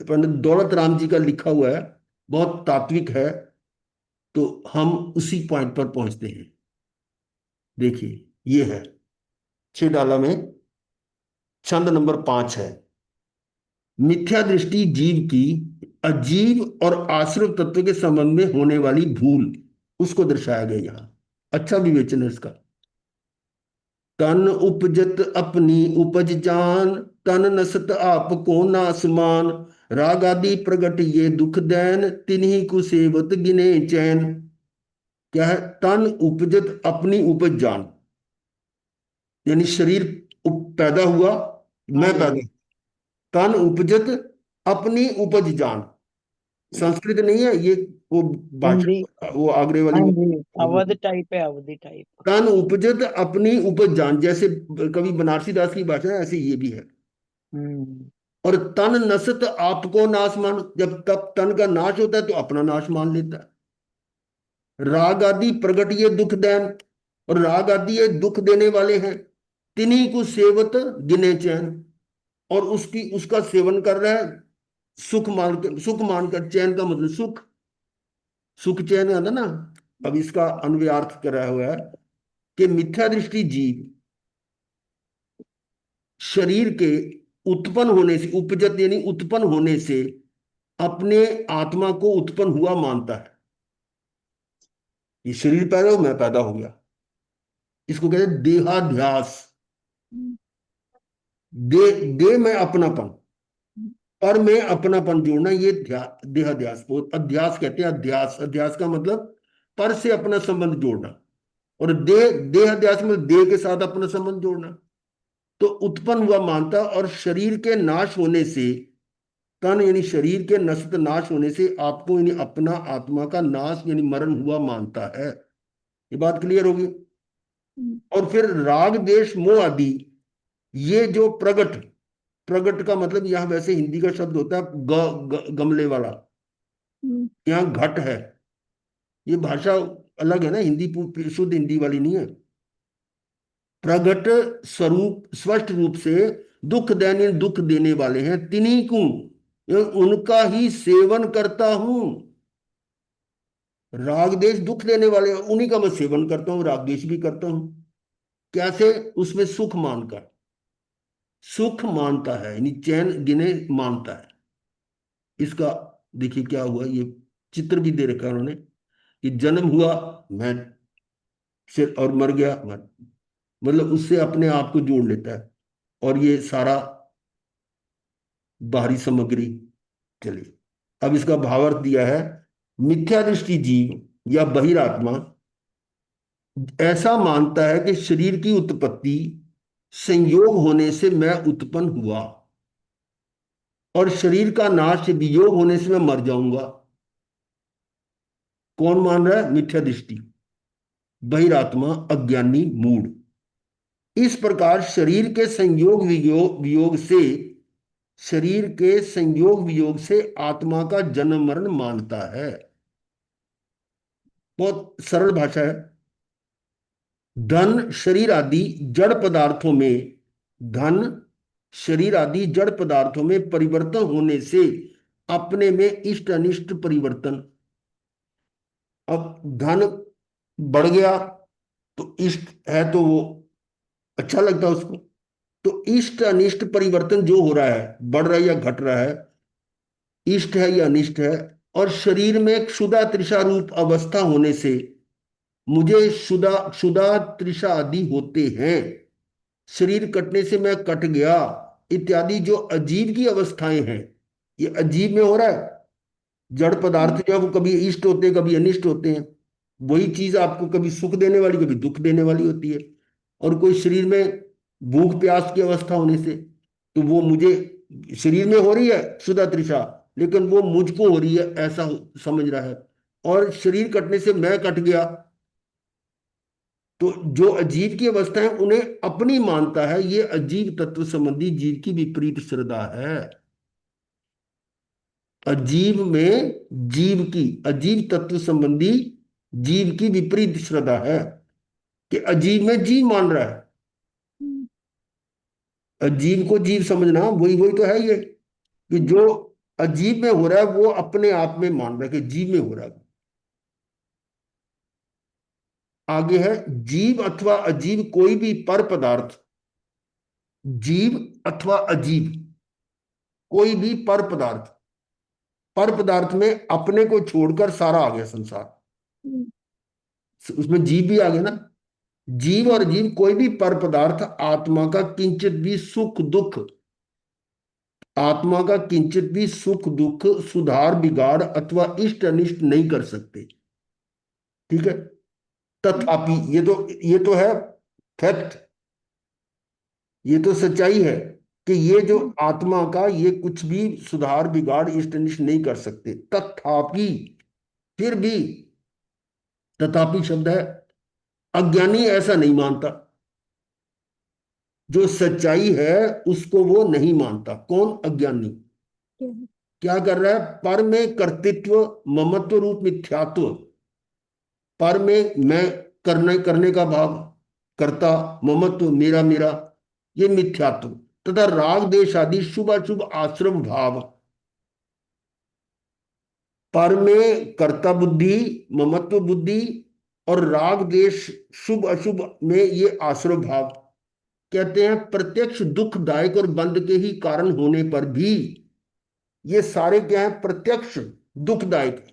पंडित दौलत राम जी का लिखा हुआ है, बहुत तात्विक है। तो हम उसी पॉइंट पर पहुंचते हैं। देखिए, ये है छह डाला में, छंद नंबर 5 है। मिथ्या दृष्टि जीव की अजीव और आश्रित तत्व के संबंध में होने वाली भूल, उसको दर्शाया गया यहां। अच्छा विवेचन है इसका। तन उपजत अपनी उपज जान, तन नसत आप को नासमान, राग आदि प्रगट ये दुख दैन, तिन्ही कुसेवत गिने चैन। क्या है? तन उपजत अपनी उपज जान, यानी शरीर पैदा हुआ,
हाँ
मैं
जी।
पैदा, तन उपजत अपनी उपज जान। संस्कृत नहीं है ये, वो
हिंदी।
भाषा, वो आगरे वाली
हाँ
वो।
जी, अवध टाइप है, अवधि टाइप।
तन उपजत अपनी उपज जान, जैसे कवि बनारसी दास की भाषा है, ऐसे ये भी है।
हम्म।
और तन नसत आपको नाश मान, जब तब तन का नाश होता है तो अपना नाश मान लेता है। राग आदि प्रगट ये दुख दैन, और राग आदि ये दुख देने वाले हैं। तिन्हीं को सेवत गिने चैन, और उसकी उसका सेवन कर रहा है सुख मान कर, सुख मानकर। चैन का मतलब सुख, सुख चैन है ना। अब इसका अन्वयार्थ करा हुआ है कि मिथ्या दृष्टि जीव शरीर के उत्पन्न होने से, उपजत यानी उत्पन्न होने से, अपने आत्मा को उत्पन्न हुआ मानता है। ये शरीर पैदा हो, मैं पैदा हो गया, इसको कहते हैं देहाध्यास। दे दे में अपनापन, पर में अपनापन जोड़ना, ये देहाध्यास को अध्यास कहते हैं। अध्यास, अध्यास का मतलब पर से अपना संबंध जोड़ना, और देहाध्यास में देह के साथ अपना संबंध जोड़ना। तो उत्पन्न हुआ मानता, और शरीर के नाश होने से, तन यानी शरीर के नष्ट नाश होने से आपको यानी अपना आत्मा का नाश यानी मरण हुआ मानता है। ये बात क्लियर होगी। और फिर राग देश मोह आदि, ये जो प्रगट, प्रगट का मतलब यहां वैसे हिंदी का शब्द होता है गमले वाला, यहाँ घट है। ये भाषा अलग है ना, हिंदी शुद्ध हिंदी वाली नहीं है। प्रगट स्वरूप, स्पष्ट रूप से दुख देने, दुख देने वाले हैं। तिन्हीं को उनका ही सेवन करता हूं। राग देश दुख देने वाले हैं, उन्हीं का मैं सेवन करता हूं, राग देश भी करता हूं। कैसे? उसमें सुख मानकर, सुख मानता है यानी चैन गिने मानता है। इसका देखिए क्या हुआ, ये चित्र भी दे रखा है उन्होंने कि जन्म हुआ मैं से, और मर गया मैं, मतलब उससे अपने आप को जोड़ लेता है। और ये सारा बाहरी सामग्री। चलिए, अब इसका भावार्थ दिया है। मिथ्या दृष्टि जीव या बहिरात्मा ऐसा मानता है कि शरीर की उत्पत्ति संयोग होने से मैं उत्पन्न हुआ, और शरीर का नाश वियोग होने से मैं मर जाऊंगा। कौन मान रहा है? मिथ्या दृष्टि, बहिरात्मा, अज्ञानी, मूढ़। इस प्रकार शरीर के संयोग वियोग वियोग से, शरीर के संयोग वियोग से आत्मा का जन्म मरण मानता है। बहुत सरल भाषा है। धन शरीर आदि जड़ पदार्थों में, धन शरीर आदि जड़ पदार्थों में परिवर्तन होने से अपने में इष्ट अनिष्ट परिवर्तन। अब धन बढ़ गया तो इष्ट है, तो वो अच्छा लगता है उसको। तो इष्ट अनिष्ट परिवर्तन जो हो रहा है, बढ़ रहा है या घट रहा है, इष्ट है या अनिष्ट है। और शरीर में क्षुधा तृषा रूप अवस्था होने से मुझे क्षुधा क्षुधा तृषा आदि होते हैं। शरीर कटने से मैं कट गया इत्यादि जो अजीब की अवस्थाएं हैं, ये अजीब में हो रहा है। जड़ पदार्थ जो है वो कभी इष्ट होते हैं, कभी अनिष्ट होते हैं। वही चीज आपको कभी सुख देने वाली, कभी दुख देने वाली होती है। और कोई शरीर में भूख प्यास की अवस्था होने से, तो वो मुझे शरीर में हो रही है क्षुधा तृषा, लेकिन वो मुझको हो रही है ऐसा समझ रहा है। और शरीर कटने से मैं कट गया, तो जो अजीब की अवस्था है उन्हें अपनी मानता है। ये अजीब तत्व संबंधी जीव की विपरीत श्रद्धा है। अजीब में जीव की, अजीब तत्व संबंधी जीव की विपरीत श्रद्धा है कि अजीब में जीव मान रहा है। अजीब को जीव समझना, वही वही तो है ये, कि जो अजीब में हो रहा है वो अपने आप में मान रहा है कि जीव में हो रहा है। आगे है, जीव अथवा अजीब कोई भी पर पदार्थ, जीव अथवा अजीब कोई भी पर पदार्थ, पर पदार्थ में अपने को छोड़कर सारा आ गया संसार, उसमें जीव भी आ गया ना। जीव और जीव कोई भी पर पदार्थ आत्मा का किंचित भी सुख दुख, आत्मा का किंचित भी सुख दुख, सुधार बिगाड़ अथवा इष्ट अनिष्ट नहीं कर सकते। ठीक है। तथापि ये तो है फैक्ट। ये तो सच्चाई है कि ये जो आत्मा का ये कुछ भी सुधार बिगाड़ इष्ट अनिष्ट नहीं कर सकते। तथापि, फिर भी, तथापि शब्द है, अज्ञानी ऐसा नहीं मानता। जो सच्चाई है उसको वो नहीं मानता। कौन? अज्ञानी। क्या कर रहा है? पर में कर्तृत्व, ममत्व रूप मिथ्यात्व, पर में मैं, करने करने का भाव, कर्ता, ममत्व, मेरा मेरा, ये मिथ्यात्व, तथा राग देश आदि शुभ अशुभ आश्रम भाव। पर में कर्ता बुद्धि, ममत्व बुद्धि और राग देश शुभ अशुभ में ये आश्रम भाव। कहते हैं प्रत्यक्ष दुखदायक और बंध के ही कारण होने पर भी, ये सारे क्या है? प्रत्यक्ष दुखदायक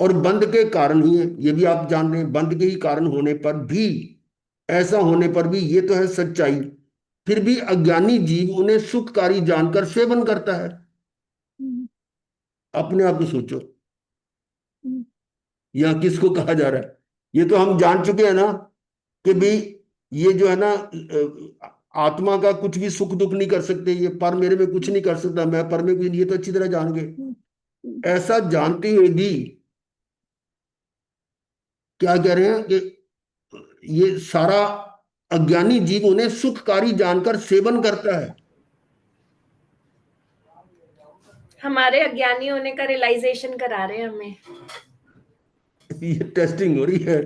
और बंध के कारण ही है। ये भी आप जान रहे हैं, बंध के ही कारण होने पर भी, ऐसा होने पर भी, ये तो है सच्चाई। फिर भी अज्ञानी जीव उन्हें सुखकारी जानकर सेवन करता है। अपने आप को सोचो, यहाँ किसको कहा जा रहा है? ये तो हम जान चुके हैं ना कि भी ये जो है ना, आत्मा का कुछ भी सुख दुख नहीं कर सकते, ये पर मेरे में कुछ नहीं कर सकता, मैं पर में कुछ नहीं, ये तो अच्छी तरह जान गए। ऐसा जानते हुए भी क्या कह रहे हैं कि ये सारा अज्ञानी जीव उन्हें सुखकारी जानकर सेवन करता है।
हमारे अज्ञानी होने का रियलाइजेशन करा रहे हैं हमें।
ये टेस्टिंग हो रही है।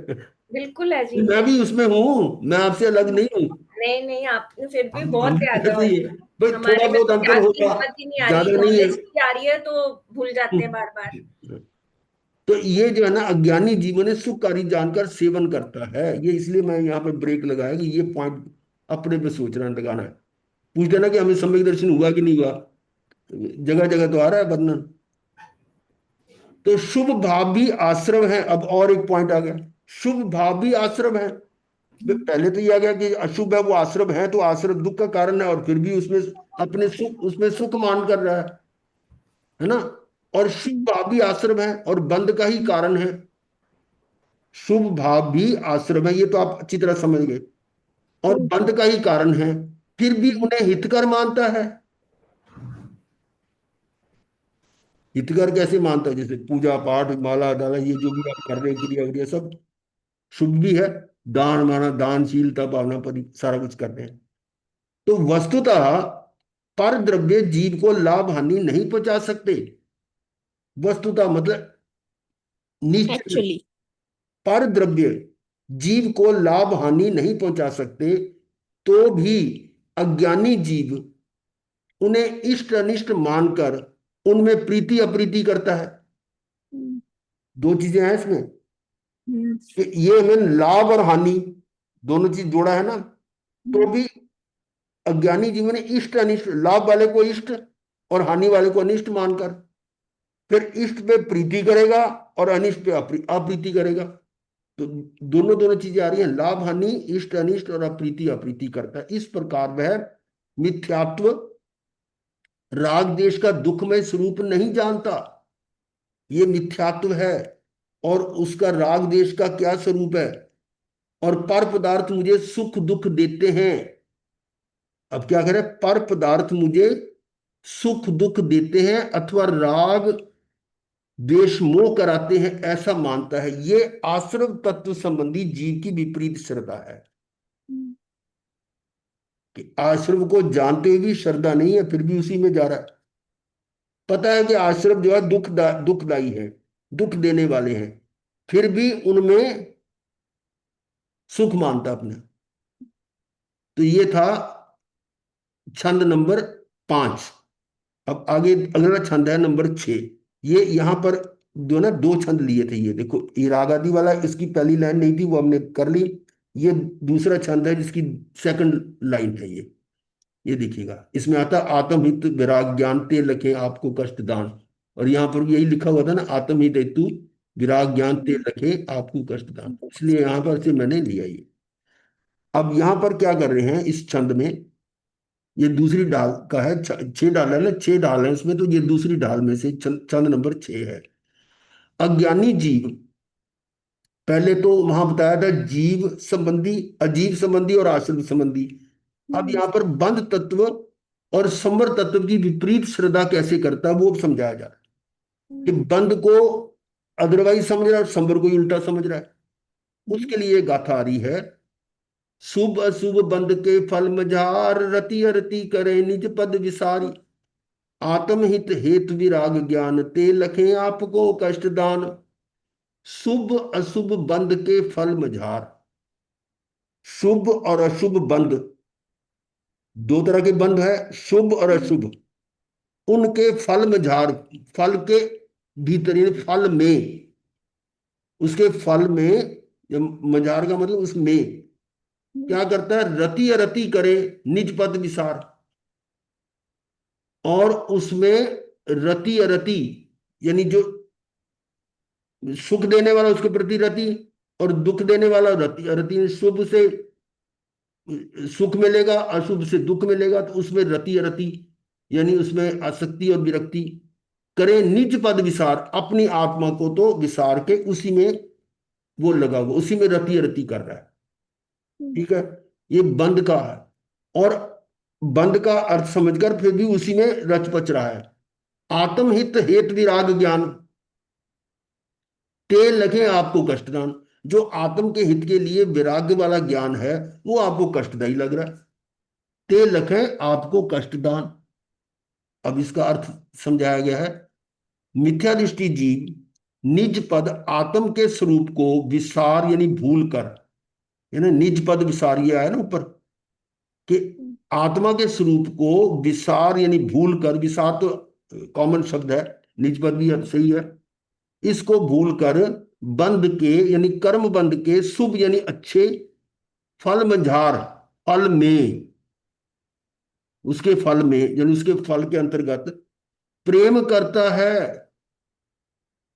बिल्कुल है जी।
मैं भी उसमें हूँ, मैं आपसे अलग नहीं हूँ।
नहीं नहीं, आपने फिर भी बहुत
हम
त्यागा
कैसे ही है
है।
भाई, थोड़ा
हमारे में
बहुत
तो
अंतर
त्याग की
होगा,
हिम्मत ही नहीं आ रही।
ज्यादा नहीं है।
नॉलेज की आ रही है तो भूल जाते हैं बार बार।
तो ये जो है ना, अज्ञानी जीवन सुखकारी जानकर सेवन करता है। ये इसलिए मैं यहाँ पे ब्रेक लगाया कि ये पॉइंट अपने पे सोचना लगाना है। पूछ देना कि हमें सम्यक दर्शन हुआ कि नहीं हुआ, जगह जगह तो आ रहा है वर्णन। तो शुभ भाव भी आश्रम है। अब और एक पॉइंट आ गया, शुभ भाव भी आश्रम है। पहले तो ये आ गया कि अशुभ है वो आश्रम है, तो आश्रम दुख का कारण है, और फिर भी उसमें अपने सुख, उसमें सुख मान कर रहा है ना। और शुभ भाव भी आश्रम है और बंध का ही कारण है। शुभ भाव भी आश्रम है, ये तो आप अच्छी तरह समझ गए, और बंध का ही कारण है, फिर भी उन्हें हितकर मानता है। हितकर कैसे मानता है? जैसे पूजा पाठ, माला डाला, ये जो भी आप कर रहे हैं, क्रिया क्रिया सब शुभ भी है। दान, माना, दानशीलता भावना पर सारा कुछ कर रहे हैं। तो वस्तुतः पर द्रव्य जीव को लाभ हानि नहीं पहुंचा सकते। वस्तुतः मतलब निश्चय में,
एक्चुअली
पर द्रव्य जीव को लाभ हानि नहीं पहुंचा सकते, तो भी अज्ञानी जीव उन्हें इष्ट अनिष्ट मानकर उनमें प्रीति अप्रीति करता है। दो चीजें हैं इसमें कि ये हमें लाभ और हानि दोनों चीज जोड़ा है ना। तो भी अज्ञानी जीव ने इष्ट अनिष्ट, लाभ वाले को इष्ट और हानि वाले को अनिष्ट मानकर फिर इष्ट पे प्रीति करेगा और अनिष्ट पे अप्रीति करेगा। तो दोनों दोनों चीजें आ रही हैं, लाभ हानि, इष्ट अनिष्ट और अप्रीति अप्रीति करता है। इस प्रकार वह मिथ्यात्व राग देश का दुखमय स्वरूप नहीं जानता। ये मिथ्यात्व है, और उसका राग देश का क्या स्वरूप है। और पर पदार्थ मुझे सुख दुख देते हैं। अब क्या करें? पर पदार्थ मुझे सुख दुख देते हैं अथवा राग द्वेष मोह कराते हैं, ऐसा मानता है। ये आश्रव तत्व संबंधी जीव की विपरीत श्रद्धा है कि आश्रव को जानते हुए भी श्रद्धा नहीं है, फिर भी उसी में जा रहा है। पता है कि आश्रव जो है दुखदाई है, दुख देने वाले हैं, फिर भी उनमें सुख मानता अपने। तो ये था छंद नंबर 5। अब आगे अगला छंद है नंबर 6। ये यहां पर जो ना दो छंद लिए थे, ये देखो, ये राग आदि वाला, इसकी पहली लाइन नहीं थी, वो हमने कर ली। ये दूसरा छंद है जिसकी सेकंड लाइन है ये देखिएगा, इसमें आता आत्महित विराग ज्ञान ते लखे आपको कष्ट दान। और यहाँ पर यही लिखा हुआ था ना, आत्महित हेतु विराग ज्ञान ते लखे आपको कष्ट दान, इसलिए यहाँ पर से मैंने लिया ये। अब यहाँ पर क्या कर रहे हैं इस छंद में, ये दूसरी ढाल का है, 6 ढाल है ना, 6 ढाल है इसमें, तो ये दूसरी ढाल में से छंद नंबर 6 है। अज्ञानी जीव पहले तो वहां बताया था जीव संबंधी, अजीव संबंधी और आश्रित संबंधी। अब यहाँ पर बंध तत्व और संवर तत्व की विपरीत श्रद्धा कैसे करता है वो अब समझाया जा रहा है कि बंध को अदरवाइज समझ रहा है और संवर को ही उल्टा समझ रहा है। उसके लिए गाथा आ रही है, शुभ अशुभ बंध के फल मझार, रति अरति करे निज पद विसारी, आत्महित हेतु विराग ज्ञान, ते लखे आपको कष्ट दान। शुभ अशुभ बंध के फल मझार, शुभ और अशुभ बंध, दो तरह के बंध है, शुभ और अशुभ। उनके फल मझार, फल के भीतर यानी फल में, उसके फल में, जब मझार का मतलब उसमें क्या करता है, रति अरति करे निज पद विसार, और उसमें रति अरति यानी जो सुख देने वाला उसके प्रति रति, और दुख देने वाला रति अरति। शुभ से सुख मिलेगा, अशुभ से दुख मिलेगा, तो उसमें रति अरति यानी उसमें आसक्ति और विरक्ति। करे निज पद विसार, अपनी आत्मा को तो विसार के उसी में वो लगा हुआ, उसी में रति अरति कर रहा है। ठीक है, ये बंद का है। और बंद का अर्थ समझकर फिर भी उसी में रच पच रहा है। आत्महित हेत विराग ज्ञान, ते लगे आपको कष्टदान, जो आत्म के हित के लिए विराग वाला ज्ञान है वो आपको कष्टदायी लग रहा है। ते लखे आपको कष्टदान। अब इसका अर्थ समझाया गया है, मिथ्या दृष्टि जीव निज पद आत्म के स्वरूप को विसार यानी भूल कर, यानी निज पद विसार, ये आया ना ऊपर कि आत्मा के स्वरूप को विसार यानी भूल कर, विसार तो कॉमन शब्द है, निज पद भी सही है, इसको भूल कर बंध के यानी कर्म बंध के शुभ यानी अच्छे फल मझार, फल में, उसके फल में यानी उसके फल के अंतर्गत प्रेम करता है।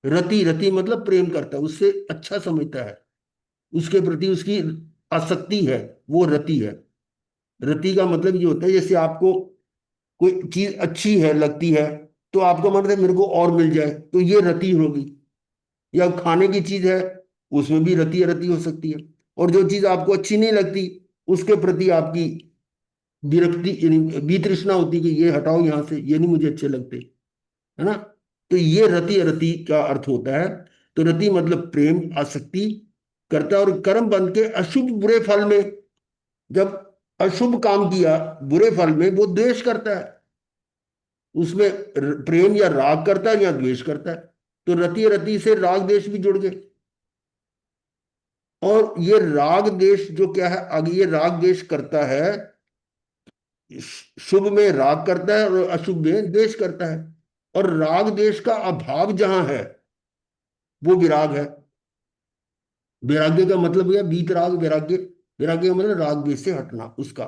रति, रति मतलब प्रेम करता है, उससे अच्छा समझता है, उसके प्रति उसकी आसक्ति है, वो रति है। रति का मतलब ये होता है जैसे आपको कोई चीज अच्छी है लगती है तो आपका मन है मेरे को और मिल जाए, तो ये रति होगी। या खाने की चीज है उसमें भी रति रति हो सकती है। और जो चीज आपको अच्छी नहीं लगती उसके प्रति आपकी विरक्ति यानी वितृष्णा होती कि ये हटाओ यहां से, ये नहीं मुझे अच्छे लगते, है ना। तो ये रति रति का अर्थ होता है। तो रति मतलब प्रेम, आसक्ति करता है। और कर्म बन के अशुभ बुरे फल में, जब अशुभ काम किया बुरे फल में वो द्वेष करता है, उसमें प्रेम या राग करता है या द्वेष करता है। तो रति रति से राग द्वेष भी जुड़ गए। और ये राग द्वेष जो क्या है आगे, ये राग द्वेष करता है, शुभ में राग करता है और अशुभ में द्वेष करता है। और राग द्वेष का अभाव जहां है वो विराग है। वैराग्य का मतलब है वीतराग वैराग्य, वैराग्य का मतलब राग द्वेष से हटना उसका,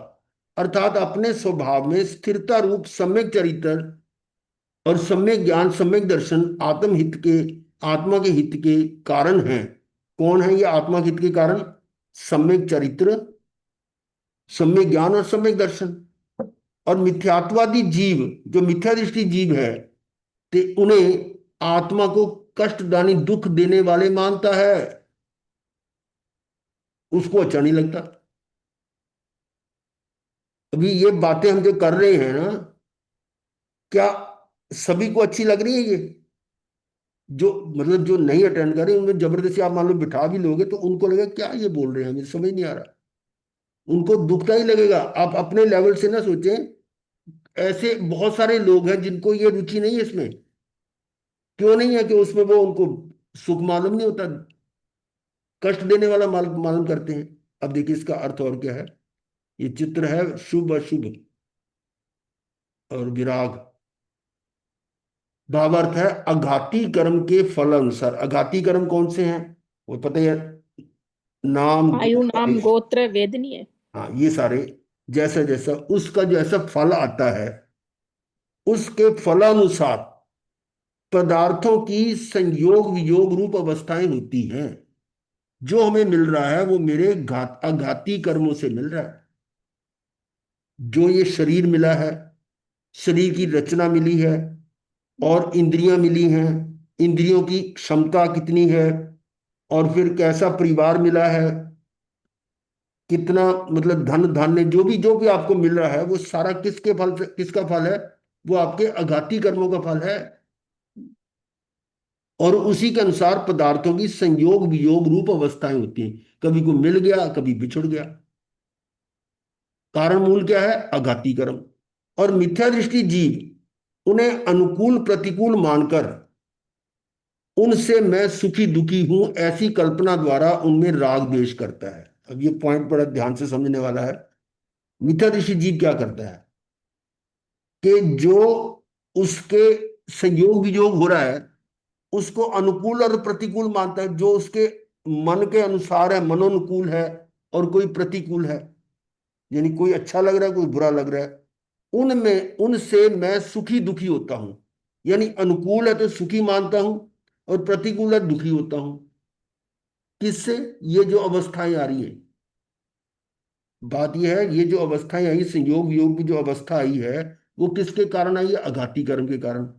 अर्थात अपने स्वभाव में स्थिरता रूप सम्यक चरित्र और सम्यक ज्ञान सम्यक दर्शन आत्महित के, आत्मा के हित के कारण हैं। कौन है ये आत्मा के हित के कारण? सम्यक चरित्र, सम्यक ज्ञान और सम्यक दर्शन। और मिथ्यात्वादी जीव, जो मिथ्या दृष्टि जीव है, ते उन्हें आत्मा को कष्टदानी दुख देने वाले मानता है, उसको अच्छा नहीं लगता। अभी ये बातें हम जो कर रहे हैं ना, क्या सभी को अच्छी लग रही है? ये जो मतलब जो नहीं अटेंड कर रहे उनमें जबरदस्ती आप मान लो बिठा भी लोगे तो उनको लगेगा क्या ये बोल रहे हैं, हमें समझ नहीं आ रहा, उनको दुखता ही लगेगा। आप अपने लेवल से ना सोचें, ऐसे बहुत सारे लोग हैं जिनको ये रुचि नहीं है इसमें। क्यों नहीं है? कि उसमें वो उनको सुख मालूम नहीं होता, कष्ट देने वाला मालूम करते हैं। अब देखिए इसका अर्थ और क्या है। ये चित्र है शुभ अशुभ और विराग। भावार्थ है अघाती कर्म के फल अनुसार। अघाती कर्म कौन से हैं वो पता है, नाम,
आयु, नाम, गोत्र, वेदनीय।
हाँ ये सारे, जैसा जैसा उसका जैसा फल आता है उसके फलानुसार पदार्थों की संयोग वियोग रूप अवस्थाएं होती हैं। जो हमें मिल रहा है वो मेरे अघाती कर्मों से मिल रहा है। जो ये शरीर मिला है, शरीर की रचना मिली है और इंद्रियां मिली हैं, इंद्रियों की क्षमता कितनी है, और फिर कैसा परिवार मिला है, कितना मतलब धन धान्य जो भी आपको मिल रहा है, वो सारा किसके फल से, किसका फल है? वो आपके अघाती कर्मों का फल है। और उसी के अनुसार पदार्थों की संयोग वियोग रूप अवस्थाएं होती हैं, कभी को मिल गया, कभी बिछुड़ गया। कारण मूल क्या है? अघाती कर्म। और मिथ्या दृष्टि जीव उन्हें अनुकूल प्रतिकूल मानकर उनसे मैं सुखी दुखी हूं ऐसी कल्पना द्वारा उनमें राग द्वेष करता है। अब ये पॉइंट बड़ा ध्यान से समझने वाला है। मिथ्या दृष्टि जीव क्या करता है कि जो उसके संयोग वियोग हो रहा है उसको अनुकूल और प्रतिकूल मानता है, जो उसके मन के अनुसार है, मनोनुकूल है, और कोई प्रतिकूल है, यानी कोई अच्छा लग रहा है, कोई बुरा लग रहा है। उनमें उनसे मैं सुखी दुखी होता हूं, यानी अनुकूल है तो सुखी मानता हूं, और प्रतिकूल है दुखी होता हूं। किससे? ये जो अवस्थाएं आ रही हैं, बात यह है, ये जो अवस्थाएं आई, संयोग वियोग की जो अवस्था आई है, वो किसके कारण आई है? अघाती कर्म के कारण।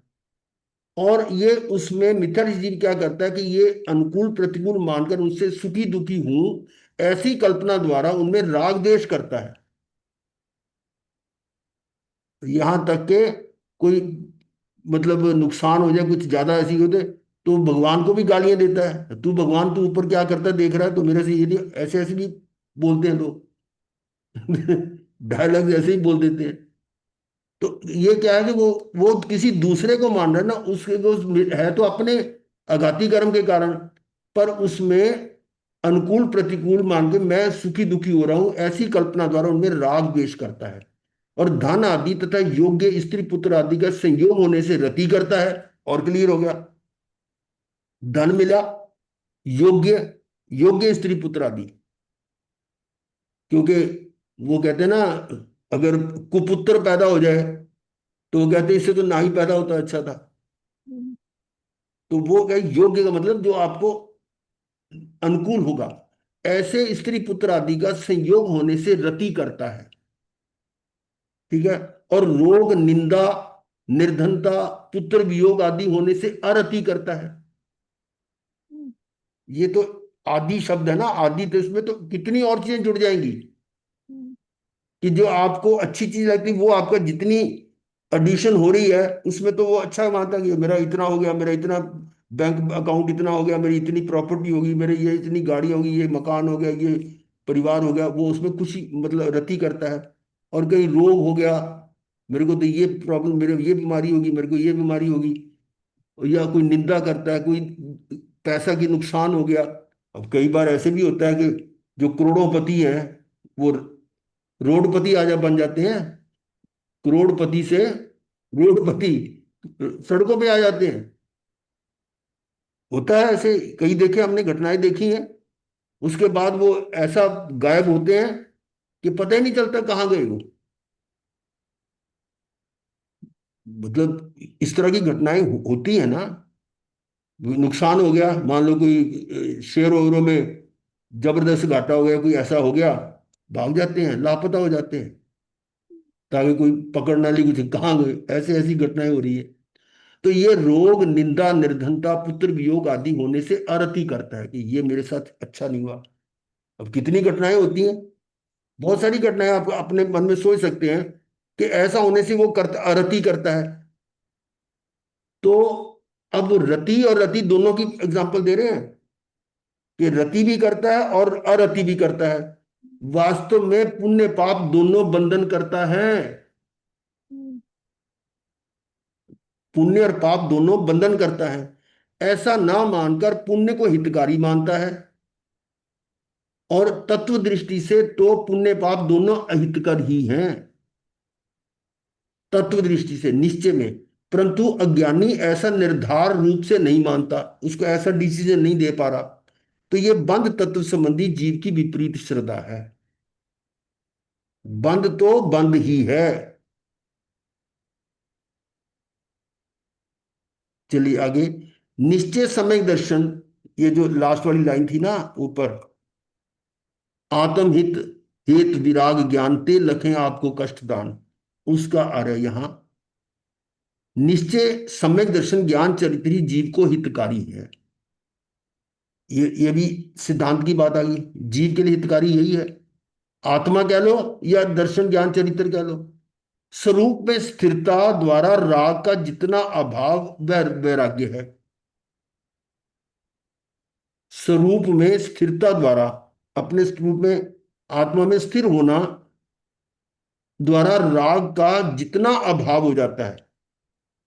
और ये उसमें मिथ्या जीव क्या करता है कि ये अनुकूल प्रतिकूल मानकर उनसे सुखी दुखी हूं ऐसी कल्पना द्वारा उनमें राग द्वेष करता है। यहां तक के कोई मतलब नुकसान हो जाए, कुछ ज्यादा ऐसी हो जाए, तो भगवान को भी गालियां देता है, तू भगवान तू ऊपर क्या करता है देख रहा है, तो मेरे से ये नहीं, ऐसे ऐसे भी बोलते हैं लोग। डायलॉग ऐसे ही बोल देते हैं। तो ये क्या है कि वो किसी दूसरे को मान रहा है ना, उसके वो है तो अपने अघाती कर्म के कारण, पर उसमें अनुकूल प्रतिकूल मान के मैं सुखी दुखी हो रहा हूं ऐसी कल्पना द्वारा उनमें राग द्वेष करता है। और धन आदि तथा योग्य स्त्री पुत्र आदि का संयोग होने से रति करता है। और क्लियर हो गया? धन मिला, योग्य योग्य स्त्री पुत्र आदि, क्योंकि वो कहते हैं ना, अगर कुपुत्र पैदा हो जाए तो वो कहते हैं इससे तो ना ही पैदा होता अच्छा था। तो वो क्या, योग्य का मतलब जो आपको अनुकूल होगा, ऐसे स्त्री पुत्र आदि का संयोग होने से रति करता है। ठीक है। और रोग निंदा निर्धनता पुत्र वियोग आदि होने से अरति करता है। ये तो आदि शब्द है ना, आदि, तो इसमें तो कितनी और चीजें जुड़ जाएंगी कि जो आपको अच्छी चीज लगती वो आपका जितनी एडिशन हो रही है उसमें तो वो अच्छा मानता है कि मेरा इतना हो गया, मेरा इतना बैंक अकाउंट इतना हो गया, मेरी इतनी प्रॉपर्टी होगी, मेरे ये इतनी गाड़ी होगी, ये मकान हो गया, ये परिवार हो गया, वो उसमें खुशी मतलब रति करता है। और कहीं रोग हो गया, मेरे को तो ये प्रॉब्लम, मेरे ये बीमारी होगी, मेरे को ये बीमारी होगी, या कोई निंदा करता है, कोई पैसा की नुकसान हो गया। अब कई बार ऐसे भी होता है कि जो करोड़ोंपति हैं वो रोडपति आजा बन जाते हैं, करोड़पति से रोडपति सड़कों पे आ जाते हैं। होता है ऐसे, कई देखे हमने, घटनाएं देखी हैं। उसके बाद वो ऐसा गायब होते हैं कि पता ही नहीं चलता कहाँ गए वो। मतलब इस तरह की घटनाएं होती है ना। नुकसान हो गया, मान लो कोई शेयर वगैरह में जबरदस्त घाटा हो गया, कोई ऐसा हो गया, भाग जाते हैं, लापता हो जाते हैं, ताकि कोई पकड़ ना ली, कुछ कहाँ गए, ऐसे ऐसी घटनाएं हो रही है। तो ये रोग निंदा निर्धनता पुत्र वियोग आदि होने से अरति करता है कि ये मेरे साथ अच्छा नहीं हुआ। अब कितनी घटनाएं होती हैं, बहुत सारी घटनाएं आप अपने मन में सोच सकते हैं कि ऐसा होने से वो करता, अरति करता है। तो अब रति और रति दोनों की एग्जांपल दे रहे हैं कि रति भी करता है और अरति भी करता है। वास्तव में पुण्य पाप दोनों बंधन करता है, पुण्य और पाप दोनों बंधन करता है। ऐसा ना मानकर पुण्य को हितकारी मानता है, और तत्व दृष्टि से तो पुण्य पाप दोनों अहितकर ही हैं, तत्व दृष्टि से निश्चय में। परंतु अज्ञानी ऐसा निर्धार रूप से नहीं मानता, उसको ऐसा डिसीजन नहीं दे पा रहा। तो ये बंध तत्व संबंधी जीव की विपरीत श्रद्धा है। बंध तो बंध ही है। चलिए आगे, निश्चय समय दर्शन, ये जो लास्ट वाली लाइन थी ना ऊपर, आत्महित हेत विराग ज्ञान ते लखें आपको कष्ट दान, उसका अर्थ यहां निश्चय सम्यक दर्शन ज्ञान चरित्र ही जीव को हितकारी है। ये भी सिद्धांत की बात आ गई। जीव के लिए हितकारी यही है, आत्मा कह लो या दर्शन ज्ञान चरित्र कह लो। स्वरूप में स्थिरता द्वारा राग का जितना अभाव वह वैराग्य है। स्वरूप में स्थिरता द्वारा, अपने स्वरूप में आत्मा में स्थिर होना द्वारा राग का जितना अभाव हो जाता है,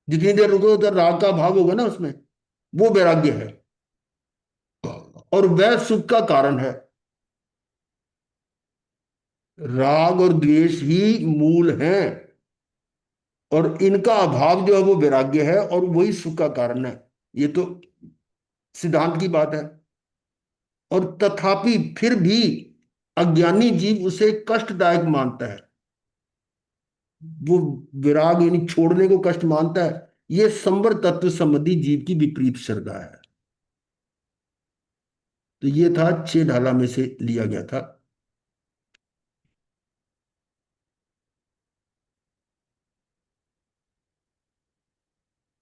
जितनी देर रुको उधर राग का अभाव होगा ना उसमें, वो वैराग्य है। और वह सुख का कारण है। राग और द्वेष ही मूल हैं, और इनका अभाव जो है वो वैराग्य है, और वही सुख का कारण है। ये तो सिद्धांत की बात है। और तथापि फिर भी अज्ञानी जीव उसे कष्टदायक मानता है। वो विराग यानी छोड़ने को कष्ट मानता है। ये संवर तत्व संबंधी जीव की विपरीत श्रद्धा है। तो ये था 6 ढाला में से लिया गया था।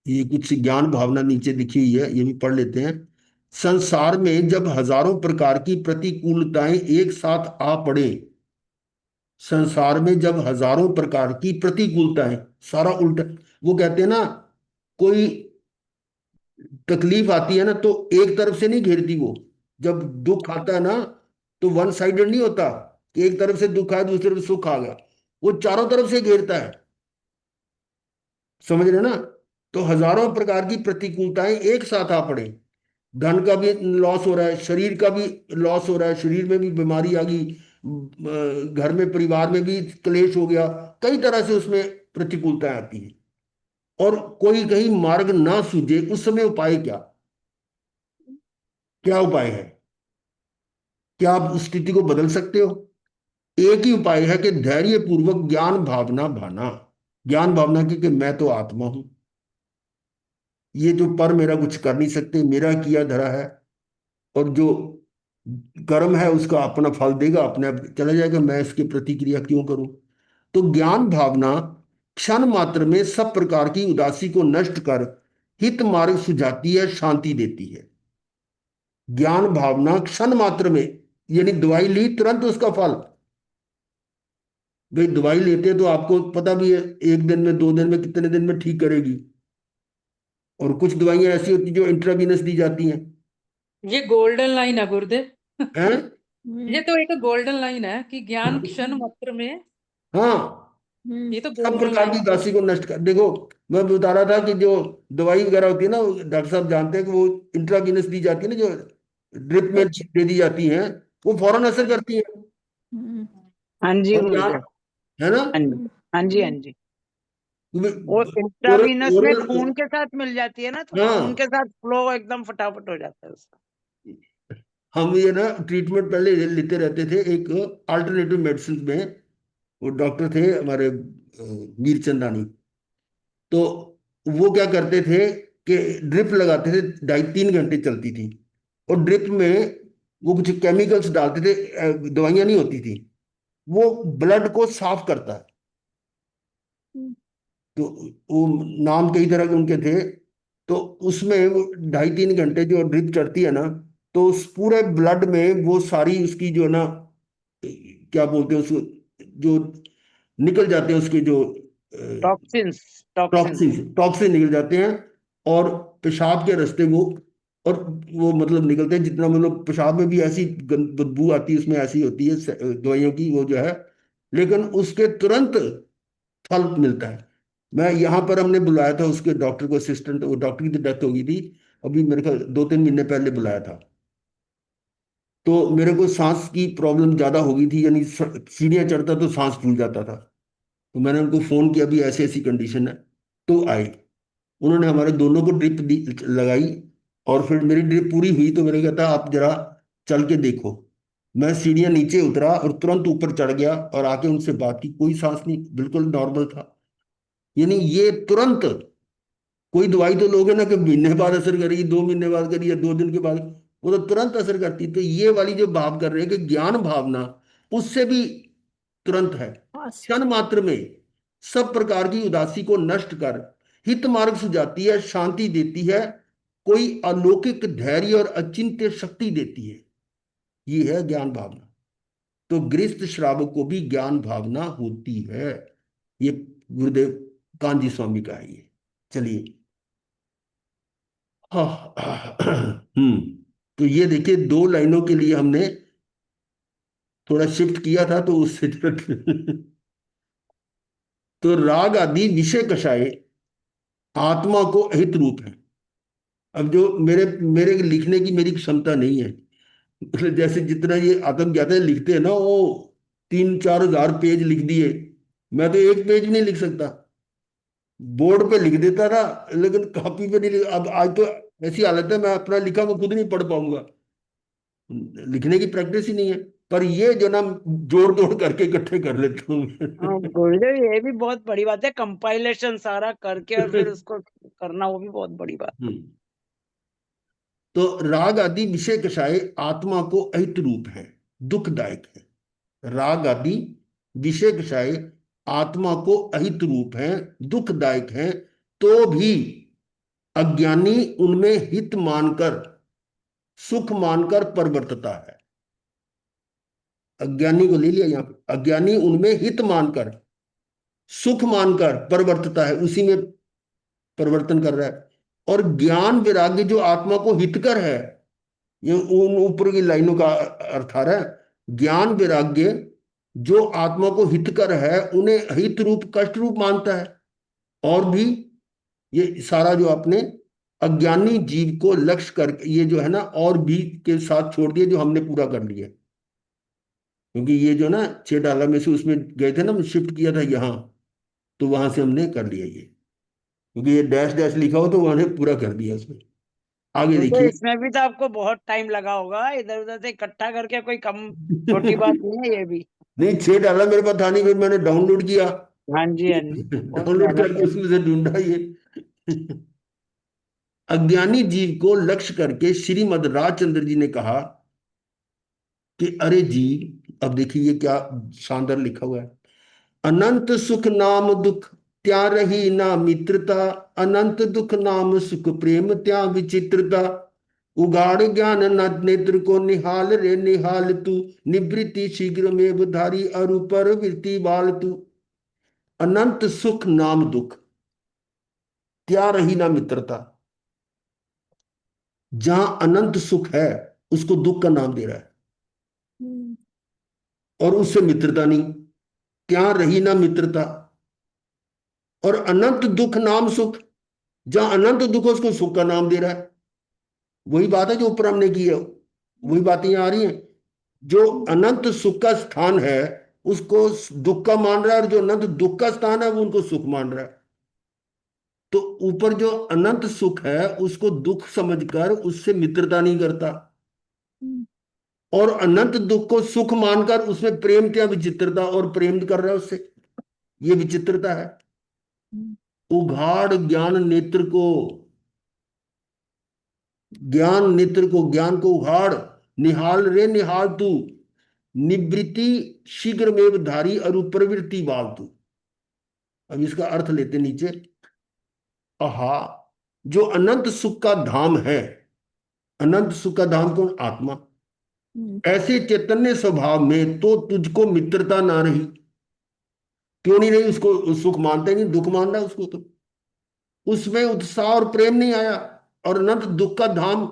ये कुछ ज्ञान भावना नीचे लिखी हुई है, ये भी पढ़ लेते हैं। संसार में जब हजारों प्रकार की प्रतिकूलताएं एक साथ आ पड़े, संसार में जब हजारों प्रकार की प्रतिकूलताएं, सारा उल्टा, वो कहते हैं ना, कोई तकलीफ आती है ना तो एक तरफ से नहीं घेरती वो। जब दुख आता है ना तो वन साइडेड नहीं होता कि एक तरफ से दुख आया दूसरी तरफ सुख आ गया, वो चारों तरफ से घेरता है। समझ रहे ना? तो हजारों प्रकार की प्रतिकूलताएं एक साथ आ पड़े, धन का भी लॉस हो रहा है, शरीर का भी लॉस हो रहा है, शरीर में भी बीमारी आ गई, घर में परिवार में भी क्लेश हो गया, कई तरह से उसमें प्रतिकूलताएं आती है, और कोई कहीं मार्ग ना सूझे, उस समय उपाय क्या? क्या उपाय है? क्या आप उस स्थिति को बदल सकते हो? एक ही उपाय है कि धैर्य पूर्वक ज्ञान भावना भाना। ज्ञान भावना की कि मैं तो आत्मा हूं, ये जो पर मेरा कुछ कर नहीं सकते, मेरा किया धरा है, और जो कर्म है उसका अपना फल देगा, अपने आप चला जाएगा, मैं इसकी प्रतिक्रिया क्यों करूं? तो ज्ञान भावना क्षण मात्र में सब प्रकार की उदासी को नष्ट कर हित मार्ग सुझाती है, शांति देती है। ज्ञान भावना क्षण मात्र में, यानी दवाई ली तुरंत उसका फल। भाई दवाई लेते हैं तो आपको पता भी है एक दिन में, 2 दिन में, कितने दिन में ठीक करेगी, और कुछ दवाइयां ऐसी होती जो इंट्रावीनस दी जाती हैं।
ये गोल्डन लाइन है गुरुदेव।
हैं?
ये तो एक गोल्डन लाइन है कि ज्ञान क्षण मात्र में।
हाँ,
ये तो
सब
गोल्डन
प्रकार की
लाइन।
उदासी को नष्ट कर। देखो, मैं बता रहा था कि जो दवाई वगैरह होती है ना, वो डॉक्टर साहब जानते हैं कि वो इंट्रावीनस दी जाती है ना, जो ड्रिप में दे दी जाती हैं, वो फौरन असर करती है।
हाँ जी
और यहाँ,
गुरुदेव।
है ना,
हाँ जी, हाँ जी, हाँ जी। वो
ओरल
इंट्रावीनस में
ओरल,
खून के साथ मिल जाती है ना, तो खून के
हाँ,
साथ फ्लो एकदम फटाफट हो जाता है उसका।
हम ये ना ट्रीटमेंट पहले लेते रहते थे एक अल्टरनेटिव मेडिसिन में। वो डॉक्टर थे हमारे मीर चंदानी। तो वो क्या करते थे कि ड्रिप लगाते थे, 2.5-3 घंटे चलती थी, और ड्रिप में वो कुछ केमिकल्स डालते थे, दवाइयां नहीं होती थी, वो ब्लड को साफ करता है। तो वो नाम कई तरह के उनके थे। तो उसमें वो 2.5-3 घंटे जो ड्रिप चढ़ती है ना, तो उस पूरे ब्लड में वो सारी उसकी जो है ना, क्या बोलते हैं उसको, जो निकल जाते हैं उसके जो
टॉक्सिन्स, टॉक्सिन्स।
टॉक्सिन टॉक्सिन निकल जाते हैं, और पेशाब के रास्ते वो, और वो मतलब निकलते हैं जितना, मतलब पेशाब में भी ऐसी बदबू आती है, उसमें ऐसी होती है दवाइयों की वो जो है, लेकिन उसके तुरंत फल मिलता है। मैं यहाँ पर, हमने बुलाया था उसके डॉक्टर को, असिस्टेंट, वो डॉक्टर की तो डेथ हो गई थी अभी, मेरे ख्याल 2-3 महीने पहले बुलाया था। तो मेरे को सांस की प्रॉब्लम ज्यादा हो गई थी, यानी सीढ़ियाँ चढ़ता तो सांस फूल जाता था। तो मैंने उनको फोन किया, अभी ऐसी ऐसी कंडीशन है। तो आए, उन्होंने हमारे दोनों को ड्रिप लगाई, और फिर मेरी ड्रिप पूरी हुई तो मेरे कहता आप जरा चल के देखो। मैं सीढ़ियाँ नीचे उतरा और तुरंत ऊपर चढ़ गया, और आके उनसे बात की, कोई सांस नहीं, बिल्कुल नॉर्मल था। यानी ये तुरंत, कोई दवाई तो लोगे ना कि महीने बाद असर करेगी, 2 महीने बाद करी, या 2 दिन के बाद, वो तो तुरंत असर करती। तो ये वाली जो बात कर रहे हैं कि ज्ञान भावना, उससे भी तुरंत है, क्षण मात्र में सब प्रकार की उदासी को नष्ट कर हित मार्ग सुझाती है, शांति देती है, कोई अलौकिक धैर्य और अचिंत्य शक्ति देती है। ये है ज्ञान भावना। तो गृहस्थ श्रावक को भी ज्ञान भावना होती है। ये गुरुदेव कांजी स्वामी का है ये। चलिए। हाँ। तो ये देखिए, 2 लाइनों के लिए हमने थोड़ा शिफ्ट किया था तो उससे तो राग आदि विषय कषाय आत्मा को अहित रूप है। अब जो मेरे मेरे लिखने की मेरी क्षमता नहीं है, मतलब जैसे जितना ये आत्मज्ञाता लिखते हैं ना, वो 3-4 हजार पेज लिख दिए, मैं तो एक पेज भी नहीं लिख सकता। बोर्ड पे लिख देता था लेकिन कॉपी पे नहीं लिख। अब आज तो ऐसी हालत है, मैं अपना लिखा मैं खुद नहीं पढ़ पाऊंगा, लिखने की प्रैक्टिस ही नहीं है। पर ये जो ना जोड़ जोड़ करके इकट्ठे कर लेता हूँ
हाँ गुरुदेव, ये भी बहुत बड़ी बात है, कंपाइलेशन सारा करके और फिर उसको करना, वो भी बहुत बड़ी बात।
तो राग आदि विषय कषाय आत्मा को अहित रूप है, दुखदायक है। राग आदि विषय कषाय आत्मा को अहित रूप है, दुखदायक है। तो भी अज्ञानी उनमें हित मानकर, सुख मानकर परिवर्तता है। अज्ञानी को ले लिया यहां पे। अज्ञानी उनमें हित मानकर, सुख मानकर परिवर्तता है, उसी में परिवर्तन कर रहा है। और ज्ञान वैराग्य जो आत्मा को हितकर है, ये उन ऊपर की लाइनों का अर्थ आ रहा है। ज्ञान वैराग्य जो आत्मा को हितकर है, उन्हें हित रूप, कष्ट रूप मानता है। और भी ये सारा जो आपने अज्ञानी जीव को लक्ष्य करके, ये जो है ना, और भी के साथ छोड़ दिए जो हमने पूरा कर लिया। क्योंकि ये जो ना 6 डाला में से उसमें गए थे ना, शिफ्ट किया था यहाँ, तो वहां से हमने कर लिया ये। क्योंकि ये डैश डैश लिखा हो तो वहां पूरा कर दिया उसमें। आगे
तो
देखिए।
इसमें भी तो आपको बहुत टाइम लगा होगा, इधर उधर से इकट्ठा करके, कोई कम छोटी बात नहीं है ये भी।
नहीं, 6 डाला मेरे पास था नहीं, फिर मैंने डाउनलोड किया।
हाँ जी, हाँ जी, बहुत
डाउनलोड
मेहनत
करके
है।
उसमें से ढूंढा ये। अज्ञानी जीव को लक्ष्य करके श्रीमद राजचंद्र जी ने कहा कि अरे जीव, अब देखिए ये क्या शानदार लिखा हुआ है। अनंत सुख नाम दुख त्या रही ना मित्रता, अनंत दुख नाम सुख प्रेम त्या विचित्रता। उगाड़ ज्ञान न नेत्र को निहाल रे निहाल तू, निवृत्ति शीघ्र में बुधारी अरुपर वृत्ति बाल तू। अनंत सुख नाम दुख त्या रही ना मित्रता। जहां अनंत सुख है उसको दुख का नाम दे रहा है, और उससे मित्रता नहीं, त्या रही ना मित्रता। और अनंत दुख नाम सुख, जहां अनंत दुख है उसको सुख का नाम दे रहा है। वही बात है जो ऊपर हमने की है, वही बातें यहां आ रही हैं। जो अनंत सुख का स्थान है उसको दुख का मान रहा है, और जो अनंत दुख का स्थान है वो उनको सुख मान रहा है। तो ऊपर जो अनंत सुख है उसको दुख समझकर उससे मित्रता नहीं करता, और अनंत दुख को सुख मानकर उसमें प्रेम क्या विचित्रता, और प्रेम कर रहा है उससे, ये विचित्रता है। उघाड़ ज्ञान नेत्र को, ज्ञान नेत्र को, ज्ञान को उघाड़, निहाल रे निहाल तू, निवृत्ति शीघ्र में धारी और प्रवृत्ति बाल तू। अब इसका अर्थ लेते नीचे। आहा, जो अनंत सुख का धाम है, अनंत सुख का धाम कौन? आत्मा। ऐसे चैतन्य स्वभाव में तो तुझको मित्रता ना रही। क्यों नहीं रही? उसको सुख मानता ही नहीं, दुख मान रहा है उसको। तो उसमें उत्साह और प्रेम नहीं आया। और अनंत दुख का धाम,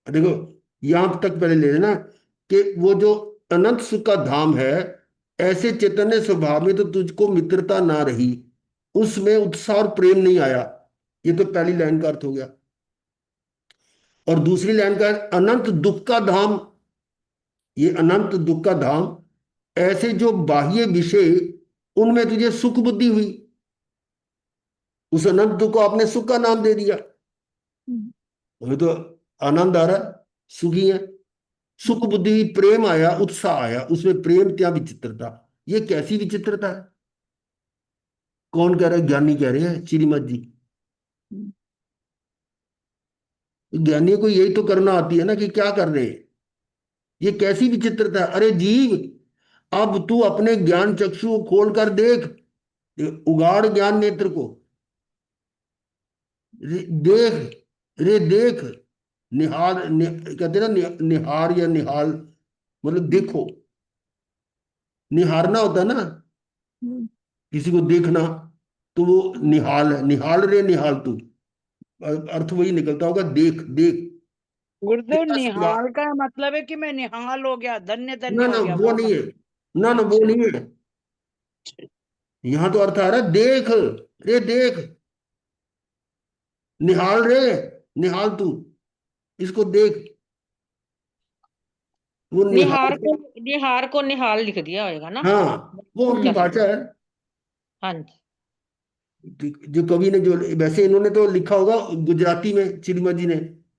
देखो यहां तक पहले ले लेना कि वो जो अनंत सुख का धाम है, ऐसे चैतन्य स्वभाव में तो तुझको मित्रता ना रही, उसमें उत्साह और प्रेम नहीं आया। ये तो पहली लाइन का अर्थ हो गया। और दूसरी लाइन का अनंत दुख का धाम, ये अनंत दुख का धाम, ऐसे जो बाह्य विषय उनमें तुझे सुख बुद्धि हुई, उस अनंत दुख को आपने सुख का नाम दे दिया। हमें तो आनंद आ रहा है, सुखी है, सुख बुद्धि, प्रेम आया, उत्साह आया, उसमें प्रेम त्या विचित्रता। ये कैसी विचित्रता है? कौन कह रहा है? ज्ञानी कह रहे हैं, श्रीमद जी। ज्ञानी को यही तो करना आती है ना, कि क्या कर रहे हैं, ये कैसी विचित्रता है? अरे जीव, अब तू अपने ज्ञान चक्षु को खोल कर देख, उगाड़ ज्ञान नेत्र को देख। रे देख, कहते ना निहार या निहाल, मतलब देखो। निहारना होता है ना,
हम्म।
किसी को देखना, तो वो निहाल है। निहाल रे निहाल तू, अर्थ वही निकलता होगा, देख देख।
गुरुदेव,
तेरा स्वभाव,
निहाल का मतलब है कि मैं निहाल हो गया, धन्य धन्य
ना
हो
ना
गया,
वो
वो
नहीं है,
मतलब?
ना ना वो
अच्छा
नहीं है। यहाँ तो अर्थ आ रहा है देख, रे देख, निहाल रे, निहाल तू, इसको देख। वो निहाल,
निहार को निहाल लिख दिया होगा ना।
हाँ वो उनकी
उल्टा सीधा।
भाषा है।
हाँ जी।
जो कवि ने, जो वैसे इन्होंने तो लिखा होगा गुजराती में, चिरीमा जी ने,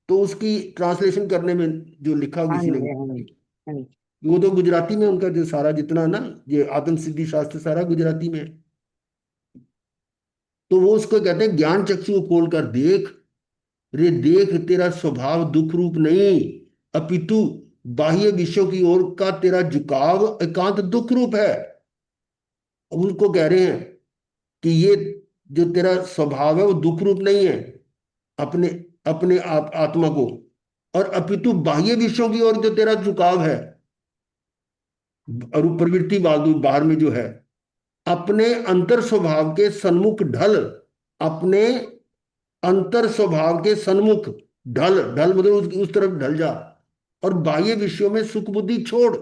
तो उसकी ट्रांसलेशन करने में जो लिखा हो
हाँ
किसी ने,
जी, हाँ जी, हाँ जी।
वो तो गुजराती में उनका जो सारा जितना ना, ये आत्म सिद्धि शास्त्र सारा गुजराती में है। तो वो उसको कहते हैं ज्ञान चक्षु को खोल कर देख, रे देख, तेरा स्वभाव दुख रूप नहीं, अपितु बाह्य विषयों की ओर का तेरा झुकाव एकांत दुख रूप है। अब उनको कह रहे हैं कि ये जो तेरा स्वभाव है वो दुख रूप नहीं है, अपने अपने आप आत्मा को, और अपितु बाह्य विषयों की ओर जो तेरा झुकाव है, और प्रवृत्ति बाहर में जो है, अपने अंतर स्वभाव के सन्मुख ढल, अपने अंतर स्वभाव के सन्मुख ढल, ढल मतलब उस तरफ ढल जा, और बाह्य विषयों में सुख बुद्धि छोड़,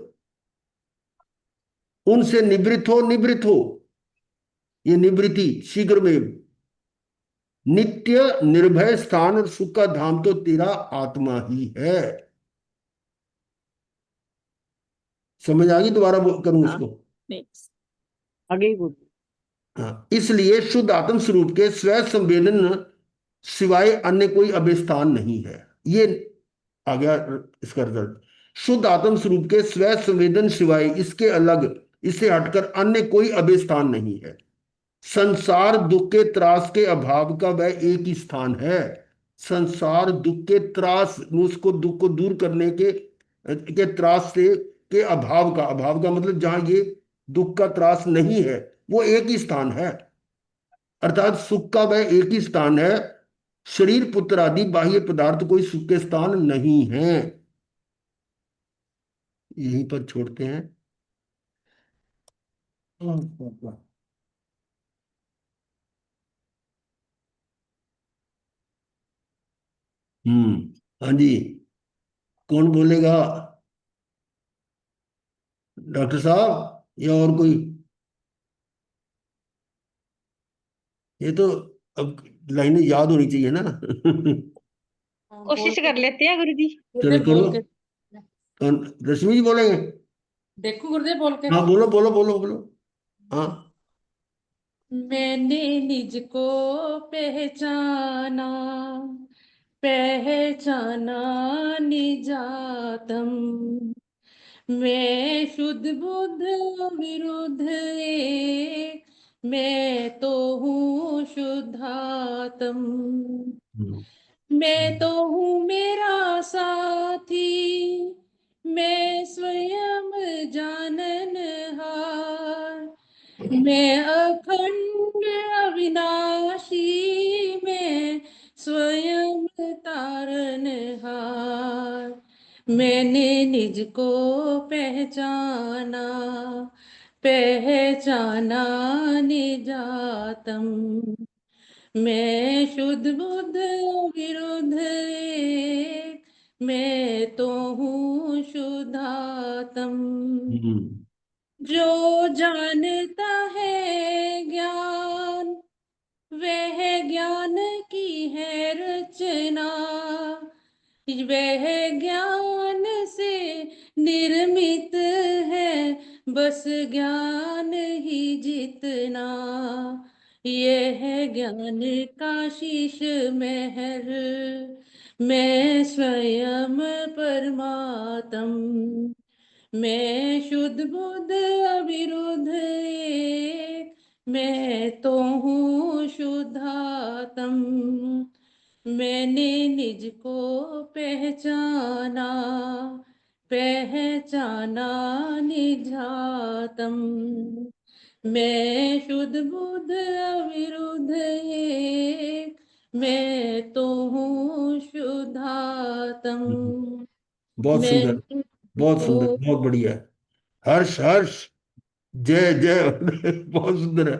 उनसे निवृत्त हो, निवृत्त हो। ये निवृत्ति शीघ्र में, नित्य निर्भय स्थान और सुख का धाम तो तेरा आत्मा ही है। समझ आ गई? दोबारा करूं
हाँ,
उसको?
नहीं।
आगे गुरु।
हाँ, इसलिए शुद्ध आत्म स्वरूप के स्व संवेदन सिवाय अन्य कोई अभिस्थान नहीं है। ये आ गया इसका रिजल्ट। शुद्ध आत्म स्वरूप के स्व संवेदन सिवाय इसके अलग, इससे हटकर अन्य कोई अभिस्थान नहीं है। संसार दुख के त्रास के अभाव का वह एक ही स्थान है। संसार दुख के त्रास, उसको दुख को दूर करने के त्रास से, के अभाव का मतलब जहां ये दुख का त्रास नहीं है, वो एक ही स्थान है। अर्थात सुख का वह एक ही स्थान है। शरीर पुत्र आदि बाह्य पदार्थ कोई सुख के स्थान नहीं है। यहीं पर छोड़ते हैं। हाँ जी, कौन बोलेगा? डॉक्टर साहब या और कोई? ये तो अब लाइनें याद होनी चाहिए ना।
हाँ, बोल
कोशिश
के
कर लेते हैं गुरु जी।
चलो
गुरुदेव
करो।
बोल के
कौन? रश्मि जी बोलेंगे?
देखो गुरुदेव बोल के।
हाँ बोलो बोलो बोलो बोलो। हाँ।
मैंने निज को पहचाना, पहचाना निजातम, मैं शुद्ध बुद्ध विरुद्ध एक, मैं तो हूँ शुद्धात्म।
हम्म।
मैं तो हूँ मेरा साथी, मैं स्वयं जाननहार, मैं अखंड अविनाशी, मैं स्वयं तारनहार। मैंने निज को पहचाना, पहचाना निजातम, मैं शुद्ध बुद्ध विरुद्ध एक, मैं तो हूँ शुद्धात्म।
हम्म।
जो जानता है ज्ञान, वह ज्ञान की है रचना, वह ज्ञान से निर्मित है, बस ज्ञान ही जितना। यह ज्ञान का शीश महर, मैं स्वयं परमात्म, मैं शुद्ध बुद्ध अविरुद्ध एक, मैं तो हूँ शुद्धात्म। मैंने निज को पहचाना, पहचाना निजातम, मैं शुद्ध बुद्ध अविरुद्ध एक, मैं तो हूँ शुद्धात्म,
बहुत
मैं
सुंदर, बहुत सुंदर,
तो
बहुत बढ़िया। हर्ष हर्ष, जय जय। बहुत सुंदर है,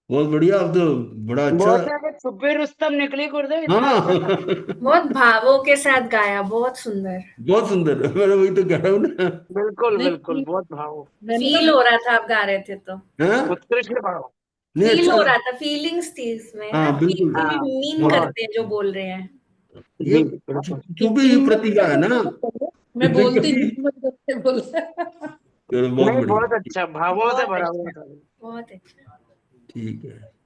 बहुत बढ़िया। अब तो बड़ा अच्छा।
बहुत है छुपे रुस्तम निकली गुरुदेव, इतना
हाँ।
अच्छा था।
बहुत भावों के साथ गाया, बहुत सुंदर।
बहुत सुंदर, मैं वही तो कह रहा हूँ ना।
बिल्कुल
नहीं,
बिल्कुल, बहुत भाव,
मैंने
फील हो रहा था आप गा रहे थे तो,
हाँ?
उत्कृष्ट भाव।
नहीं,
फील
अच्छा
हो
लगा।
रहा था, फीलिंग्स थी इसमें ना,
हाँ
फील
बिल्कुल।
भी
हाँ
मीन
बहुत।
बहुत
करते हैं जो बोल रहे हैं।
ये
जी बिल्कुल।
छुपी हुई प्रतिभा है ना।
मैं बोलती
कभी।
नहीं, मैं करके बोल
चलो बहुत
नहीं,
बढ़िया।
बहुत अच्छा, भावों से
बहुत
भरा
अच्छा,
हुआ था।
बहुत अच्छा।
ठीक है।